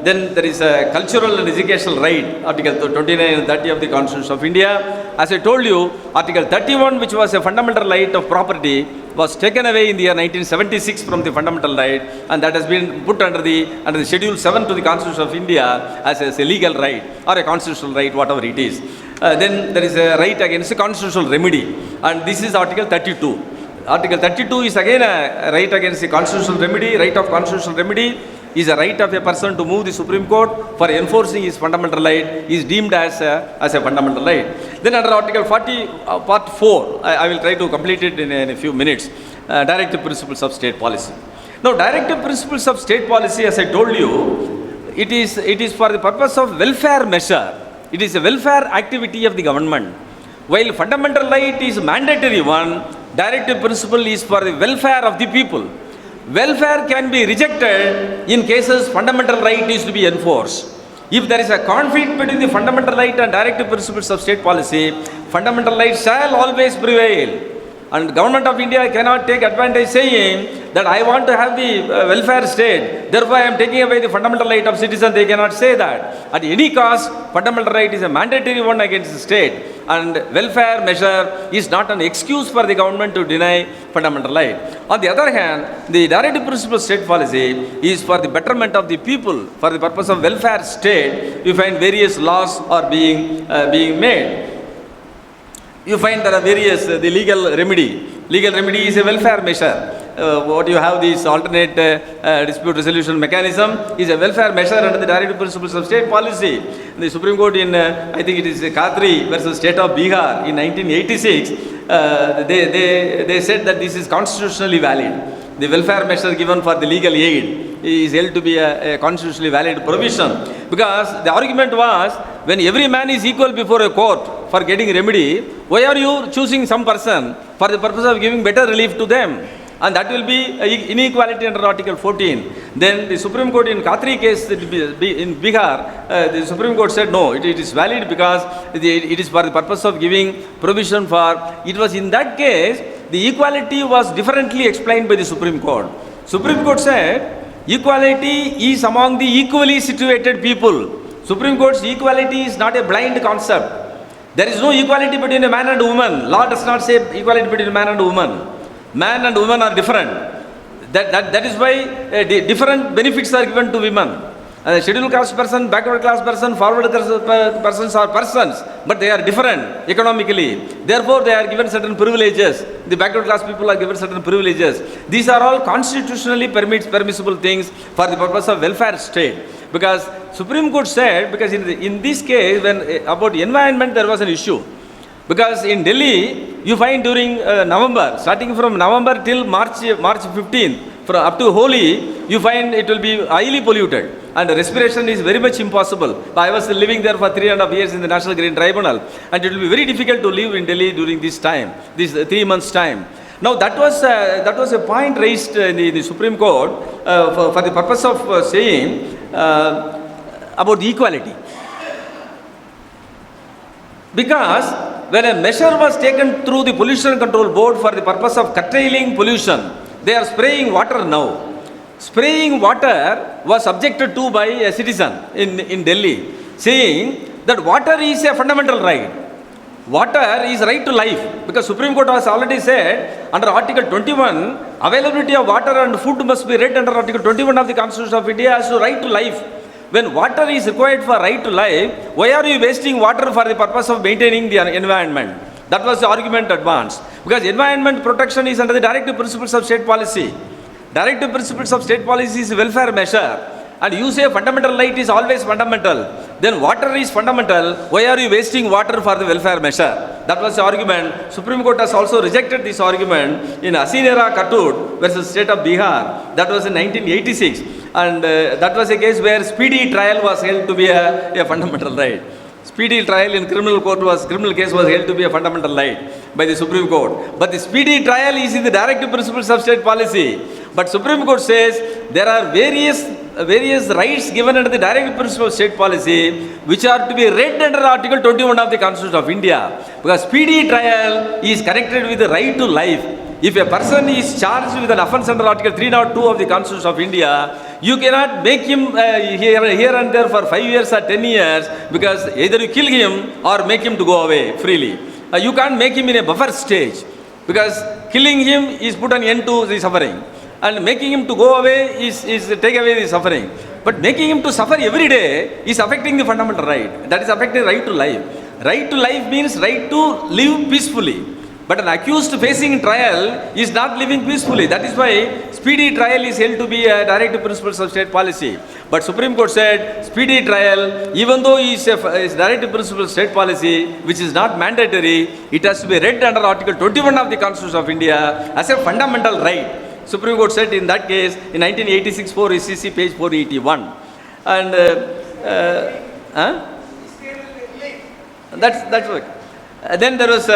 Then there is a cultural and educational right, Article 29 and 30 of the Constitution of India. As I told you, Article 31, which was a fundamental right of property, was taken away in the year 1976 from the fundamental right, and that has been put under the Schedule 7 to the Constitution of India as a legal right or a constitutional right, whatever it is. Then there is a right against a constitutional remedy, and this is Article 32. Article 32 is again a right against the constitutional remedy. Right of constitutional remedy is a right of a person to move the Supreme Court for enforcing his fundamental right, is deemed as a fundamental right. Then under Article 40, Part 4, I will try to complete it in a few minutes, Directive Principles of State Policy. Now, Directive Principles of State Policy, as I told you, it is for the purpose of welfare measure. It is a welfare activity of the government. While fundamental right is mandatory one, Directive Principle is for the welfare of the people. Welfare can be rejected in cases fundamental right is to be enforced. If there is a conflict between the fundamental right and Directive Principles of State Policy, fundamental right shall always prevail. And Government of India cannot take advantage saying that I want to have the welfare state, therefore I am taking away the fundamental right of citizen. They cannot say that. At any cost, fundamental right is a mandatory one against the state, and welfare measure is not an excuse for the government to deny fundamental right. On the other hand, the Directive Principle of State Policy is for the betterment of the people. For the purpose of welfare state, you find various laws are being made. You find there are various, the legal remedy. Legal remedy is a welfare measure. What you have, this alternate dispute resolution mechanism is a welfare measure under the Directive Principles of State Policy. The Supreme Court in, I think it is Khatri versus State of Bihar in 1986, they said that this is constitutionally valid. The welfare measure given for the legal aid is held to be a constitutionally valid provision, because the argument was, when every man is equal before a court for getting remedy, why are you choosing some person for the purpose of giving better relief to them? And that will be inequality under Article 14. Then the Supreme Court in Khatri case in Bihar, the Supreme Court said no, it is valid because it is for the purpose of giving provision for, it was in that case, the equality was differently explained by the Supreme Court. Supreme Court said, equality is among the equally situated people. Supreme Court's equality is not a blind concept. There is no equality between a man and a woman. Law does not say equality between a man and a woman. Man and woman are different. That is why different benefits are given to women. Scheduled caste person, backward class person, forward class persons are persons, but they are different economically. Therefore, they are given certain privileges. The backward class people are given certain privileges. These are all constitutionally permissible things for the purpose of welfare state. Because Supreme Court said, because in this case, when about environment there was an issue. Because in Delhi, you find during November, starting from November till March 15th, up to Holi, you find it will be highly polluted and respiration is very much impossible. I was living there for 3.5 years in the National Green Tribunal, and it will be very difficult to live in Delhi during this time, this 3 months time. Now that was a point raised in the Supreme Court for the purpose of saying about the equality. Because when a measure was taken through the Pollution Control Board for the purpose of curtailing pollution, they are spraying water now. Spraying water was objected to by a citizen in Delhi, saying that water is a fundamental right. Water is right to life, because Supreme Court has already said under Article 21, availability of water and food must be read under Article 21 of the Constitution of India as to right to life. When water is required for right to life, why are you wasting water for the purpose of maintaining the environment? That was the argument advanced. Because environment protection is under the Directive Principles of State Policy. Directive principles of state policy is welfare measure. And you say fundamental right is always fundamental. Then water is fundamental. Why are you wasting water for the welfare measure? That was the argument. Supreme Court has also rejected this argument in Asinera Katut versus State of Bihar. That was in 1986. And that was a case where speedy trial was held to be a fundamental right. Speedy trial in criminal case was held to be a fundamental right by the Supreme Court. But the speedy trial is in the directive principles of state policy. But Supreme Court says there are various rights given under the directive principles of state policy which are to be read under Article 21 of the Constitution of India. Because speedy trial is connected with the right to life. If a person is charged with an offence under Article 302 of the Constitution of India, you cannot make him here and there for 5 years or 10 years, because either you kill him or make him to go away freely. You can't make him in a buffer stage, because killing him is put an end to the suffering, and making him to go away is take away the suffering. But making him to suffer every day is affecting the fundamental right. That is affecting right to life. Right to life means right to live peacefully. But an accused facing trial is not living peacefully. That is why speedy trial is held to be a directive principles of state policy. But Supreme Court said speedy trial, even though is directive principles of state policy, which is not mandatory, it has to be read under Article 21 of the Constitution of India as a fundamental right. Supreme Court said in that case in 1986 4 SCC page 481. And that's what. Then there was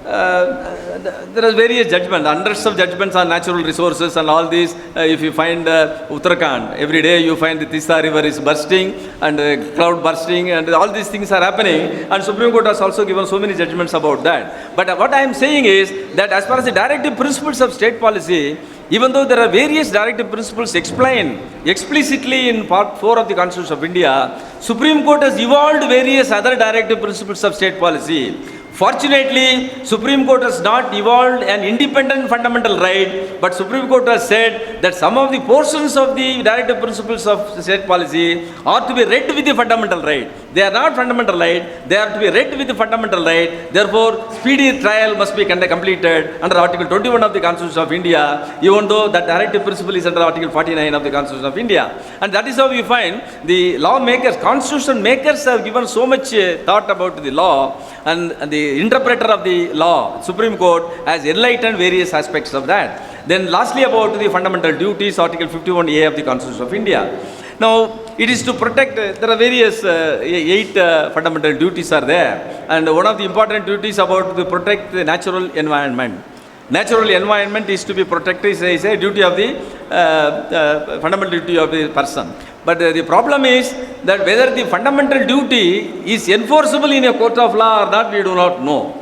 there are various judgments, hundreds of judgments on natural resources and all these. If you find Uttarakhand, every day you find the Tista river is bursting and cloud bursting, and all these things are happening, and Supreme Court has also given so many judgments about that. But what I am saying is that as far as the directive principles of state policy, even though there are various directive principles explained explicitly in Part 4 of the Constitution of India, Supreme Court has evolved various other directive principles of state policy. Fortunately, Supreme Court has not evolved an independent fundamental right, but Supreme Court has said that some of the portions of the directive principles of state policy are to be read with the fundamental right. They are not fundamental right, they are to be read with the fundamental right. Therefore, speedy trial must be completed under Article 21 of the Constitution of India, even though that directive principle is under Article 49 of the Constitution of India. And that is how we find the lawmakers, constitution makers have given so much thought about the law, and the interpreter of the law, Supreme Court, has enlightened various aspects of that. Then lastly, about the fundamental duties, Article 51A of the Constitution of India. Now, it is to protect, there are various 8 fundamental duties are there, and one of the important duties about to protect the natural environment. Natural environment is to be protected, is a duty of the fundamental duty of the person. But the problem is that whether the fundamental duty is enforceable in a court of law or not, we do not know.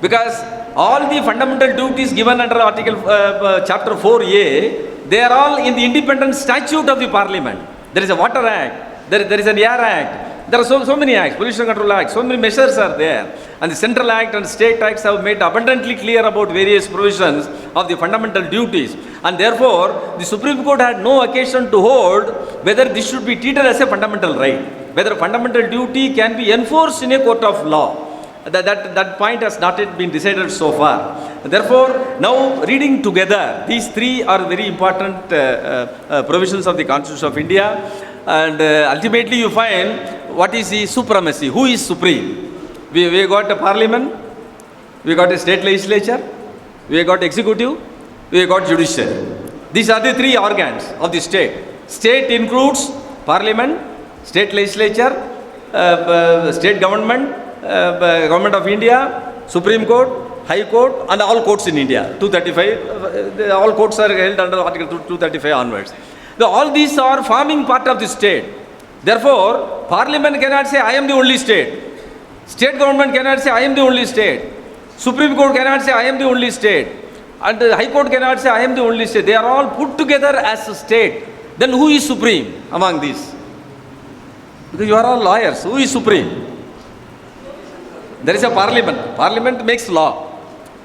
Because all the fundamental duties given under Article Chapter 4A, they are all in the independent statute of the Parliament. There is a Water Act, there is an Air Act, there are so many acts, Pollution Control Act, so many measures are there. And the Central Act and State Acts have made abundantly clear about various provisions of the fundamental duties. And therefore, the Supreme Court had no occasion to hold whether this should be treated as a fundamental right, whether fundamental duty can be enforced in a court of law. That point has not yet been decided so far. Therefore, now reading together, these 3 are very important provisions of the Constitution of India, and ultimately you find what is the supremacy, who is supreme. We got a parliament, we got a state legislature, we got executive, we got judiciary. These are the 3 organs of the state. State includes parliament, state legislature, state government, Government of India, Supreme Court, High Court, and all courts in India. 235, all courts are held under Article 235 onwards. All these are forming part of the state. Therefore, Parliament cannot say, I am the only state. State government cannot say, I am the only state. Supreme Court cannot say, I am the only state. And the High Court cannot say, I am the only state. They are all put together as a state. Then who is supreme among these? Because you are all lawyers. Who is supreme? There is a parliament. Parliament makes law.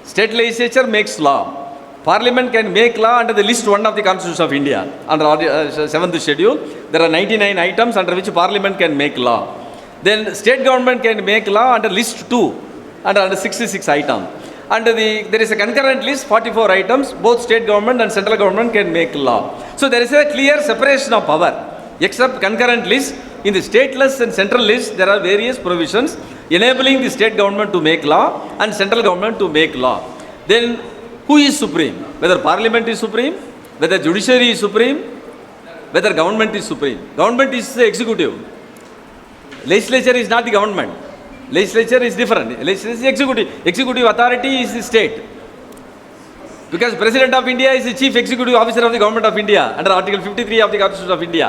State legislature makes law. Parliament can make law under the list 1 of the Constitution of India. Under 7th schedule, there are 99 items under which Parliament can make law. Then state government can make law under list 2, under 66 items. and there is a concurrent list, 44 items, both state government and central government can make law. So there is a clear separation of power. Except concurrent list, in the stateless and central list, there are various provisions enabling the state government to make law and central government to make law. Then who is supreme? Whether parliament is supreme, whether judiciary is supreme, whether government is supreme. Government is the executive. Legislature is not the government. Legislature is different. Legislature is executive. Executive authority is the state. Because President of India is the chief executive officer of the government of India under Article 53 of the Constitution of India.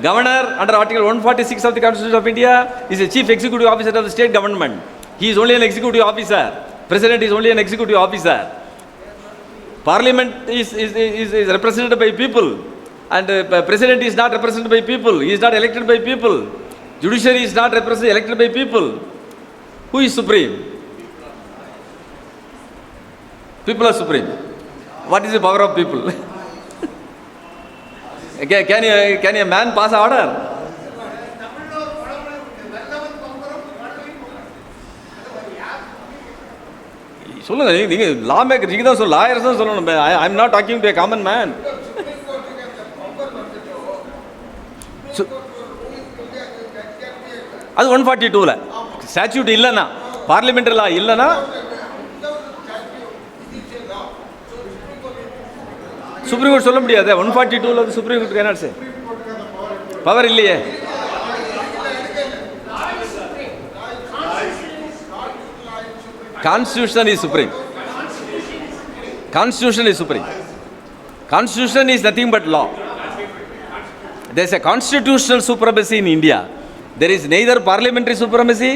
Governor under Article 146 of the Constitution of India is the chief executive officer of the state government. He is only an executive officer. President is only an executive officer. Parliament is represented by people, and President is not represented by people. He is not elected by people. Judiciary is not elected by people. Who is supreme? People are supreme. What is the power of people? Can a man pass an order? சொல்லுங்க, நீங்க லா maker, நீங்க தான் lawyers தான் சொல்லணும். I am not talking to a common man. அது 142ல statute இல்லைன்னா, parliamentary லா இல்லைன்னா, supreme court சொல்ல முடியாது. 142ல வந்து சுப்ரீம் கோர்ட் என்ன சார் பவர் இல்லையே. Constitution is supreme. Constitution is supreme. Constitution is nothing but law. There is a constitutional supremacy in India. There is neither parliamentary supremacy,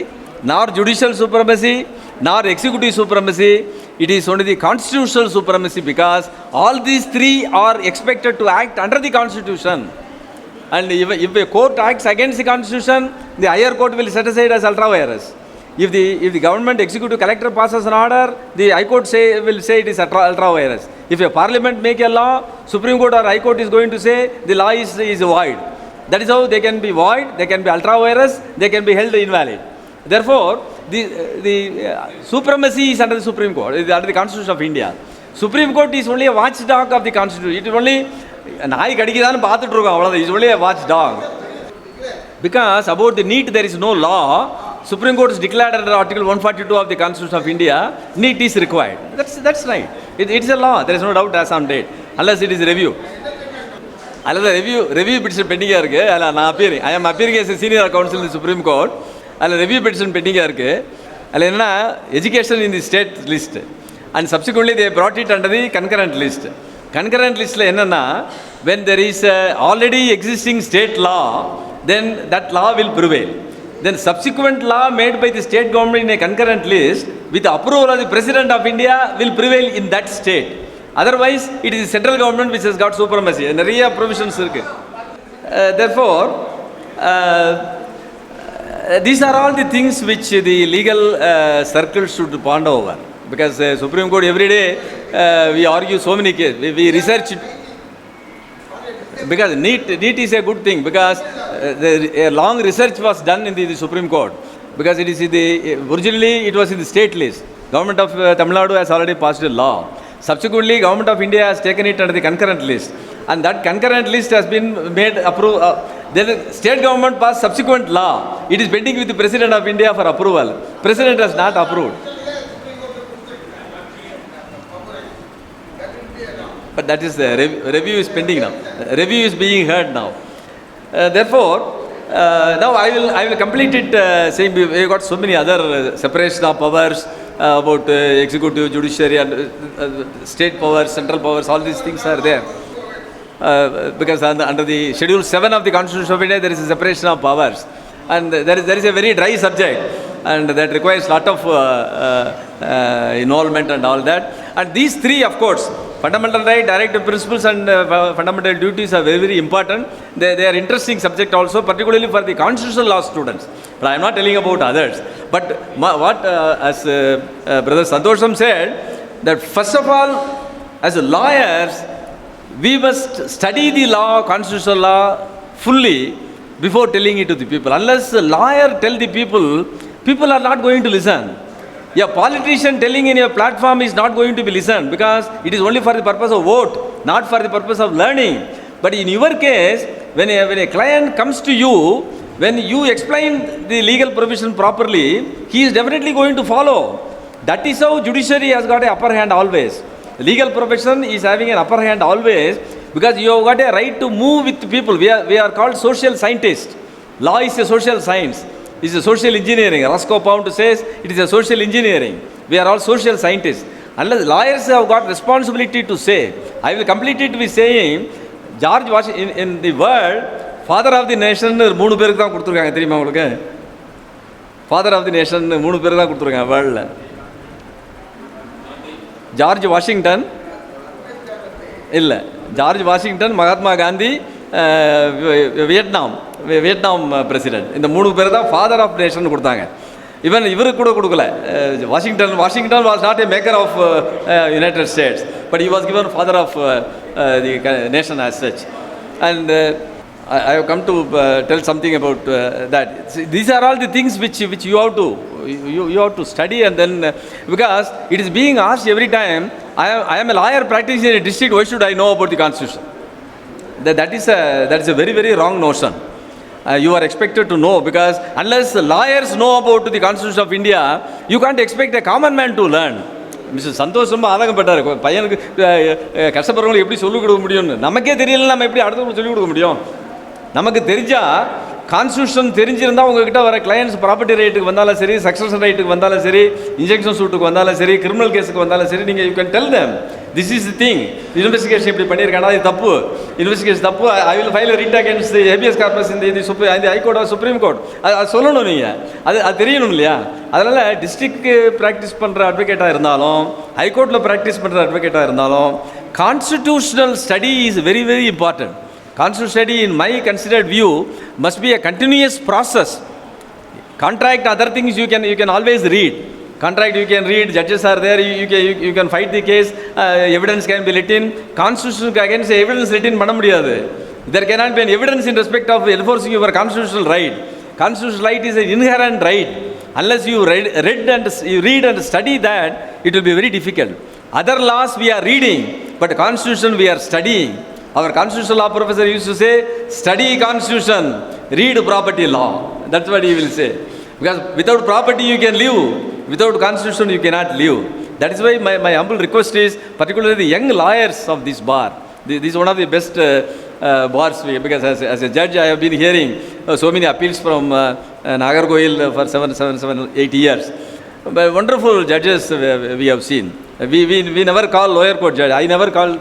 nor judicial supremacy, nor executive supremacy. It is only the constitutional supremacy, because all these three are expected to act under the Constitution. And if a court acts against the Constitution, the higher court will set aside as ultra vires. If the government executive collector passes an order, the High Court will say it is ultra vires. If a parliament make a law, Supreme Court or High Court is going to say the law is void. That is how they can be void, they can be ultra vires, they can be held invalid. Therefore, the supremacy is under the Supreme Court, it is under the Constitution of India. Supreme Court is only a watchdog of the Constitution. It is only நாய் கடிக்குதான்னு பார்த்துட்டு இருக்கோம், அவ்வளோதான். It is only a watchdog. Because about the NEET there is no law. Supreme Court is declared under Article 142 of the Constitution of India, NEET is required. That's right. It is a law. There is no doubt as on date, unless it is review. Unless review petition pending இருக்கு. I am appearing as a senior counsel in the Supreme Court. அதில் review petition pending இருக்கு. அதில் என்னன்னா, education in the state list, and subsequently they brought it under the concurrent list. Concurrent listல என்னன்னா, when there is already existing state law, then that law will prevail. Then subsequent law made by the state government in a concurrent list with the approval of the President of India will prevail in that state. Otherwise, it is the central government which has got supremacy. நிறைய provisions இருக்கு. Therefore, these are all the things which the legal circle should ponder over. Because Supreme Court every day we argue so many cases. We research it. Because NEET is a good thing, because a long research was done in the Supreme Court, because it is originally it was in the state list. Government of Tamil Nadu has already passed a law. Subsequently, Government of India has taken it under the concurrent list, and that concurrent list has been made approved. Then state government passed subsequent law. It is pending with the President of India for approval. President has not approved. But that is the review is pending now. Review is being heard now. Therefore, now I will complete it saying we got so many other separation of powers about executive, judiciary, and state powers, central powers. All these things are there. Because under the Schedule 7 of the Constitution of India, there is a separation of powers, and there is a very dry subject, and that requires lot of involvement and all that. And these three, of course, fundamental right, directive principles, and fundamental duties are very, very important. They are interesting subject also, particularly for the constitutional law students. But I am not telling about others. But what as Brother Santosham said, that first of all, as lawyers, we must study the law, constitutional law, fully before telling it to the people. Unless a lawyer tell the people, people are not going to listen. A politician telling in your platform is not going to be listened because it is only for the purpose of vote, not for the purpose of learning. But in your case, when a client comes to you, when you explain the legal provision properly, he is definitely going to follow. That is how judiciary has got an upper hand always. The legal profession is having an upper hand always because you have got a right to move with people. We are called social scientists. Law is a social science. It's a social engineering. Roscoe Pound says it is a social engineering. We are all social scientists. Unless lawyers have got responsibility to say, I will complete it with saying, George Washington in the world, father of the nation 3 பேருக்கு தான் கொடுத்துருக்காங்க தெரியுமா உங்களுக்கு? Father of the nation 3 பேருக்கு தான் கொடுத்துருக்காங்க வேர்ல்டில். George Washington இல்லை, George Washington, Mahatma Gandhi, Vietnam president. இந்த 3 பேர் தான் ஃபாதர் ஆஃப் நேஷன் கொடுத்தாங்க. ஈவன் இவருக்கு கூட கொடுக்கல. Washington was not a maker of United States, but he was given father of the nation as such. And I have come to tell something about that. See, these are all the things which you have to study, and then because it is being asked every time, I am a lawyer practicing in a district, why should I know about the constitution? That is a very, very wrong notion. You are expected to know, because unless lawyers know about the constitution of India, you can't expect a common man to learn. Mister Santosh ரொம்ப ஆதங்கப்பட்டார், பையனுக்கு கஷ்டப்படுறவங்களுக்கு எப்படி சொல்லிக் கொடுக்க முடியும்னு. நமக்கே தெரியல, நம்ம எப்படி அடுத்தவங்களுக்கு சொல்லிக் கொடுக்க முடியும்? நமக்கு தெரிஞ்சால், கான்ஸ்டியூஷன் தெரிஞ்சிருந்தால் உங்ககிட்ட வர கிளையன்ஸ் ப்ராப்பர்ட்டி ரைட்டுக்கு வந்தாலும் சரி, சக்ஸஷன் ரைட்டுக்கு வந்தாலும் சரி, இன்ஜெக்ஷன் சூட்டுக்கு வந்தாலும் சரி, கிரிமினல் கேஸுக்கு வந்தாலும் சரி, நீங்கள் you can tell them this is the thing, investigation இப்படி பண்ணியிருக்காங்க, அது தப்பு, இன்வெஸ்டிகேஷன் தப்பு, I will file writ against the habeas corpus இந்த ஹைகோர்ட் ஆர் சுப்ரீம் கோர்ட். அது சொல்லணும், நீங்கள் அது தெரியணும் இல்லையா? அதனால் டிஸ்ட்ரிக்ட் ப்ராக்டிஸ் பண்ணுற அட்வொகேட்டாக இருந்தாலும், ஹைகோர்ட்டில் ப்ராக்டிஸ் பண்ணுற அட்வொகேட்டாக இருந்தாலும், constitutional study is very, very important. Constitutional study, in my considered view, must be a continuous process. Contract, other things you can always read. Contract you can read, judges are there, you can fight the case, evidence can be written. Constitution against evidence written பண்ண முடியாது. There cannot be an evidence in respect of enforcing your constitutional right. Constitutional right is an inherent right. Unless you read and study that, it will be very difficult. Other laws we are reading, but Constitution we are studying. Our constitutional law professor used to say, study constitution, read property law. That's what he will say. Because without property you can live, without constitution you cannot live. That is why my humble request is, particularly the young lawyers of this bar. This is one of the best bars, because as a judge I have been hearing so many appeals from Nagarkoil for 8 years. But wonderful judges we have seen. We never call lower court judge. I never call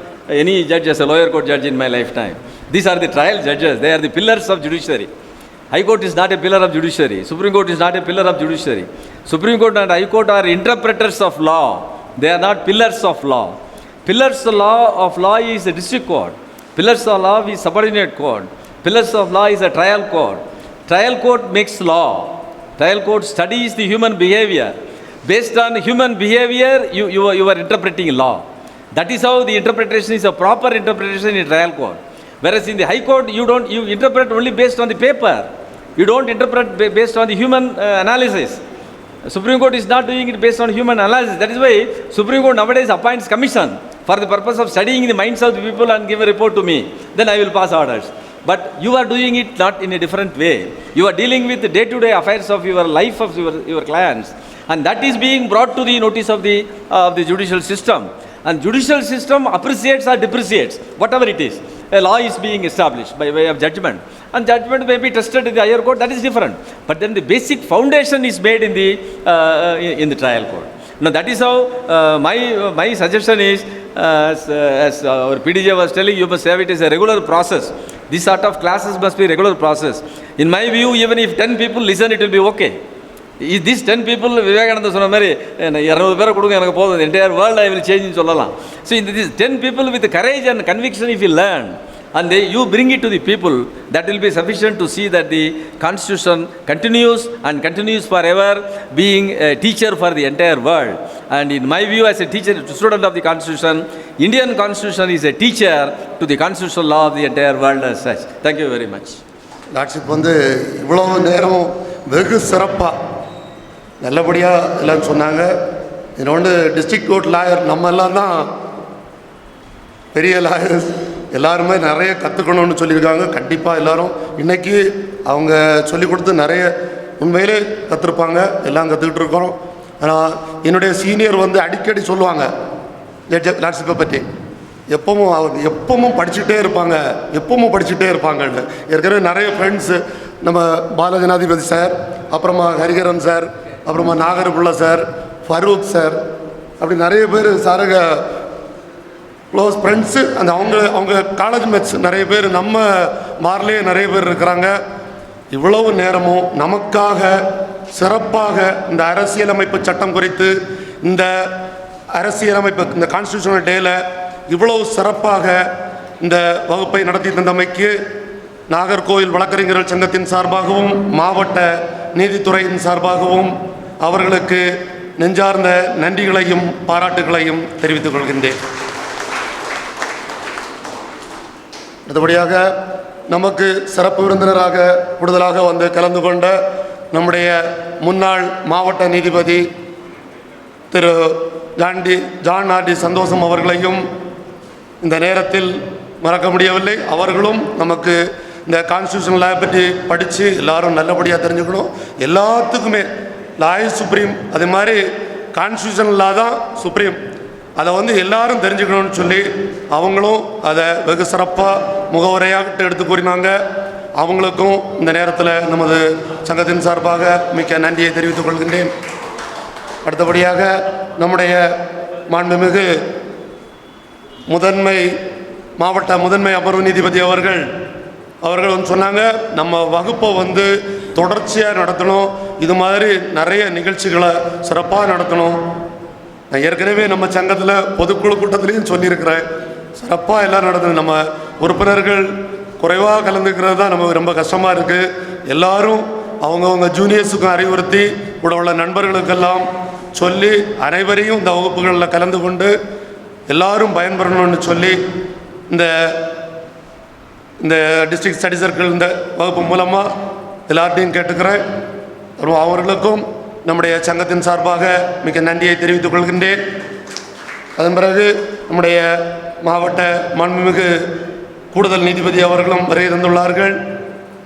any judge as a lower court judge in my lifetime. These are the trial judges. They are the pillars of judiciary. High Court is not a pillar of judiciary. Supreme Court is not a pillar of judiciary. Supreme Court and High Court are interpreters of law. They are not pillars of law. Pillars of law is a district court. Pillars of law is subordinate court. Pillars of law is a trial court. Trial court makes law. Trial court studies the human behavior. Based on human behavior, you are interpreting law. That is how the interpretation is a proper interpretation in trial court. Whereas in the High Court, you interpret only based on the paper. You don't interpret based on the human analysis. Supreme Court is not doing it based on human analysis. That is why Supreme Court nowadays appoints commission for the purpose of studying the minds of the people and give a report to me. Then I will pass orders. But you are doing it not in a different way. You are dealing with the day-to-day affairs of your life, of your clients. And that is being brought to the notice of the judicial system. And judicial system appreciates or depreciates, whatever it is. A law is being established by way of judgment. And judgment may be tested in the higher court, that is different. But then the basic foundation is made in the trial court. Now that is how my suggestion is, as our PDJ was telling, you must have it as a regular process. This sort of classes must be regular process. In my view, even if 10 people listen, it will be okay. These 10 people, Vivekananda சொன்ன மாதிரி 200 பேரை கொடுங்க எனக்கு போதும், entire world I will change ன்னு சொல்லலாம். So these 10 people with courage and conviction, if you learn and you bring it to the people, that will be sufficient to see that the constitution continues and continues forever, being a teacher for the entire world. And in my view, as a teacher, student of the constitution, Indian constitution is a teacher to the constitutional law of the entire world as such. Thank you very much. Doctor இவ்வளவு நேரம் வெகு சிறப்பாக நல்லபடியாக எல்லோரும் சொன்னாங்க. இதில் வந்து district court lawyer நம்ம எல்லாம் தான் பெரிய லாயர்ஸ், எல்லாருமே நிறைய கற்றுக்கணும்னு சொல்லியிருக்காங்க. கண்டிப்பாக எல்லோரும் இன்றைக்கி அவங்க சொல்லிக் கொடுத்து நிறைய உண்மையிலே கற்றுருப்பாங்க, எல்லாம் கற்றுக்கிட்டு இருக்கோம். ஆனால் என்னுடைய சீனியர் வந்து அடிக்கடி சொல்லுவாங்க லாட்சிப்பை பற்றி, எப்பவும் படிச்சுட்டே இருப்பாங்கன்னு. ஏற்கனவே நிறைய ஃப்ரெண்ட்ஸு, நம்ம பாலஜனாதிபதி சார், அப்புறமா ஹரிகரன் சார், அப்புறமா நாகர்புள்ள சார், ஃபரூக் சார், அப்படி நிறைய பேர் சாருக க்ளோஸ் ஃப்ரெண்ட்ஸு. அந்த அவங்க காலேஜ் மேட்ஸ் நிறைய பேர் நம்ம மார்லேயே நிறைய பேர் இருக்கிறாங்க. இவ்வளவு நேரமும் நமக்காக சிறப்பாக இந்த அரசியலமைப்பு சட்டம் குறித்து, இந்த அரசியலமைப்பு, இந்த கான்ஸ்டியூஷனல் டேல இவ்வளவு சிறப்பாக இந்த வகுப்பை நடத்தி தந்தமைக்கு நாகர்கோவில் வழக்கறிஞர்கள் சங்கத்தின் சார்பாகவும் மாவட்ட நீதித்துறையின் சார்பாகவும் அவர்களுக்கு நெஞ்சார்ந்த நன்றிகளையும் பாராட்டுகளையும் தெரிவித்துக் கொள்கின்றேன். அடுத்தபடியாக நமக்கு சிறப்பு விருந்தினராக கூடுதலாக வந்து கலந்து கொண்ட நம்முடைய முன்னாள் மாவட்ட நீதிபதி திரு ஜான் ஆர் டி சந்தோஷம் அவர்களையும் இந்த நேரத்தில் மறக்க முடியவில்லை. அவர்களும் நமக்கு இந்த கான்ஸ்டியூஷன் லா பற்றி படித்து எல்லாரும் நல்லபடியாக தெரிஞ்சுக்கணும். எல்லாத்துக்குமே லா இஸ் சுப்ரீம், அதே மாதிரி கான்ஸ்டியூஷன் லா தான் சுப்ரீம், அதை வந்து எல்லாரும் தெரிஞ்சுக்கணும்னு சொல்லி அவங்களும் அதை வெகு சிறப்பாக முகவுரையாக எடுத்து கூறினாங்க. அவங்களுக்கும் இந்த நேரத்தில் நமது சங்கத்தின் சார்பாக மிக்க நன்றியை தெரிவித்துக் கொள்கின்றேன். அடுத்தபடியாக நம்முடைய மாண்புமிகு மாவட்ட முதன்மை அமர்வு நீதிபதி அவர்கள் வந்து சொன்னாங்க, நம்ம வகுப்பை வந்து தொடர்ச்சியாக நடத்தணும், இது மாதிரி நிறைய நிகழ்ச்சிகளை சிறப்பாக நடத்தணும். நான் ஏற்கனவே நம்ம சங்கத்தில் பொதுக்குழு கூட்டத்திலையும் சொல்லியிருக்கிறேன், சிறப்பாக எல்லாம் நடந்தது. நம்ம உறுப்பினர்கள் குறைவாக கலந்துக்கிறது தான் நமக்கு ரொம்ப கஷ்டமாக இருக்குது. எல்லாரும் அவங்கவுங்க ஜூனியர்ஸுக்கும் அறிவுறுத்தி கூட உள்ள நண்பர்களுக்கெல்லாம் சொல்லி அனைவரையும் இந்த வகுப்புகளில் கலந்து கொண்டு எல்லாரும் பயன்பெறணும்னு சொல்லி இந்த டிஸ்ட்ரிக்ட் ஸ்டடி சர்க்கிள் இந்த வகுப்பு மூலமாக எல்லார்ட்டையும் கேட்டுக்கிறேன். அவர்களுக்கும் நம்முடைய சங்கத்தின் சார்பாக மிக நன்றியை தெரிவித்துக் கொள்கின்றேன். அதன் பிறகு நம்முடைய மாவட்ட மாண்புமிகு கூடுதல் நீதிபதி அவர்களும் வருகை தந்துள்ளார்கள்.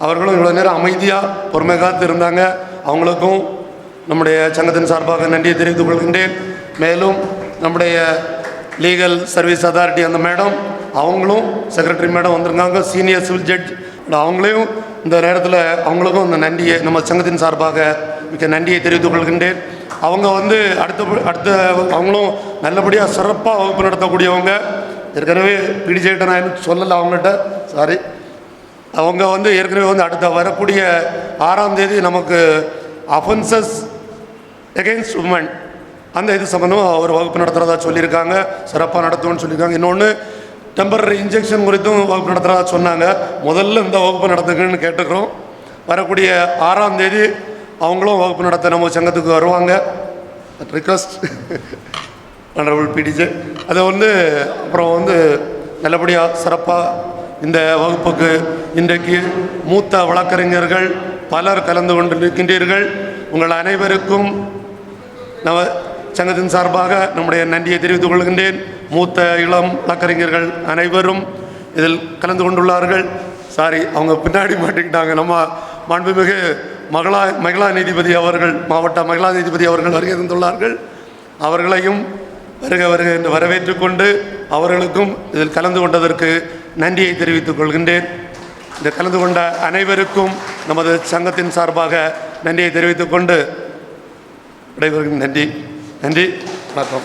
அவர்களும் இவ்வளோ நேரம் அமைதியாக பொறுமை காத்து இருந்தாங்க. அவங்களுக்கும் நம்முடைய சங்கத்தின் சார்பாக நன்றியை தெரிவித்துக் கொள்கின்றேன். மேலும் நம்முடைய லீகல் சர்வீஸ் அத்தாரிட்டி அந்த மேடம், அவங்களும் செக்ரட்டரி மேடம் வந்திருக்காங்க, சீனியர் சிவில் ஜட்ஜ், அவங்களையும் இந்த நேரத்தில் அவங்களுக்கும் இந்த நன்றியை நம்ம சங்கத்தின் சார்பாக மிக நன்றியை தெரிவித்துக் கொள்கின்றேன். அவங்க வந்து அடுத்த அவங்களும் நல்லபடியாக சிறப்பாக வகுப்பு நடத்தக்கூடியவங்க. ஏற்கனவே பிடிஜேட்ட நான் சொல்லலை அவங்கள்ட்ட, சாரி. அவங்க வந்து ஏற்கனவே வந்து அடுத்த வரக்கூடிய 6ஆம் தேதி நமக்கு அஃபென்சஸ் எகெயின்ஸ்ட் உமன் அந்த இது சம்மந்தமாக ஒரு வகுப்பு நடத்துகிறதா சொல்லியிருக்காங்க, சிறப்பாக நடத்துவோன்னு சொல்லியிருக்காங்க. இன்னொன்று டெம்பரரி இன்ஜெக்ஷன் குறித்தும் வகுப்பு நடத்துகிறதா சொன்னாங்க. முதல்ல இந்த வகுப்பு நடத்துங்கன்னு கேட்டுக்கிறோம். வரக்கூடிய 6ஆம் தேதி அவங்களும் வகுப்பு நடத்த நம்ம சங்கத்துக்கு வருவாங்க. Request honourable பிடிஜே. அதை வந்து அப்புறம் வந்து நல்லபடியாக சிறப்பாக இந்த வகுப்புக்கு இன்றைக்கு மூத்த வழக்கறிஞர்கள் பலர் கலந்து கொண்டு இருக்கின்றீர்கள். உங்கள் அனைவருக்கும் நம்ம சங்கத்தின் சார்பாக நம்முடைய நன்றியை தெரிவித்துக் கொள்கின்றேன். மூத்த இளம் வழக்கறிஞர்கள் அனைவரும் இதில் கலந்து கொண்டுள்ளார்கள். சாரி, அவங்க பின்னாடி மாட்டிக்கிட்டாங்க. நம்ம மாண்புமிகு மகிழா நீதிபதி அவர்கள், மாவட்ட மகிழா நீதிபதி அவர்கள் வருகை தந்துள்ளார்கள். அவர்களையும் வருக என்று வரவேற்று கொண்டு அவர்களுக்கும் இதில் கலந்து கொண்டதற்கு நன்றியை தெரிவித்துக் கொள்கின்றேன். இந்த கலந்து கொண்ட அனைவருக்கும் நமது சங்கத்தின் சார்பாக நன்றியை தெரிவித்துக் கொண்டு விடைபெறுகிறேன். நன்றி, வணக்கம்.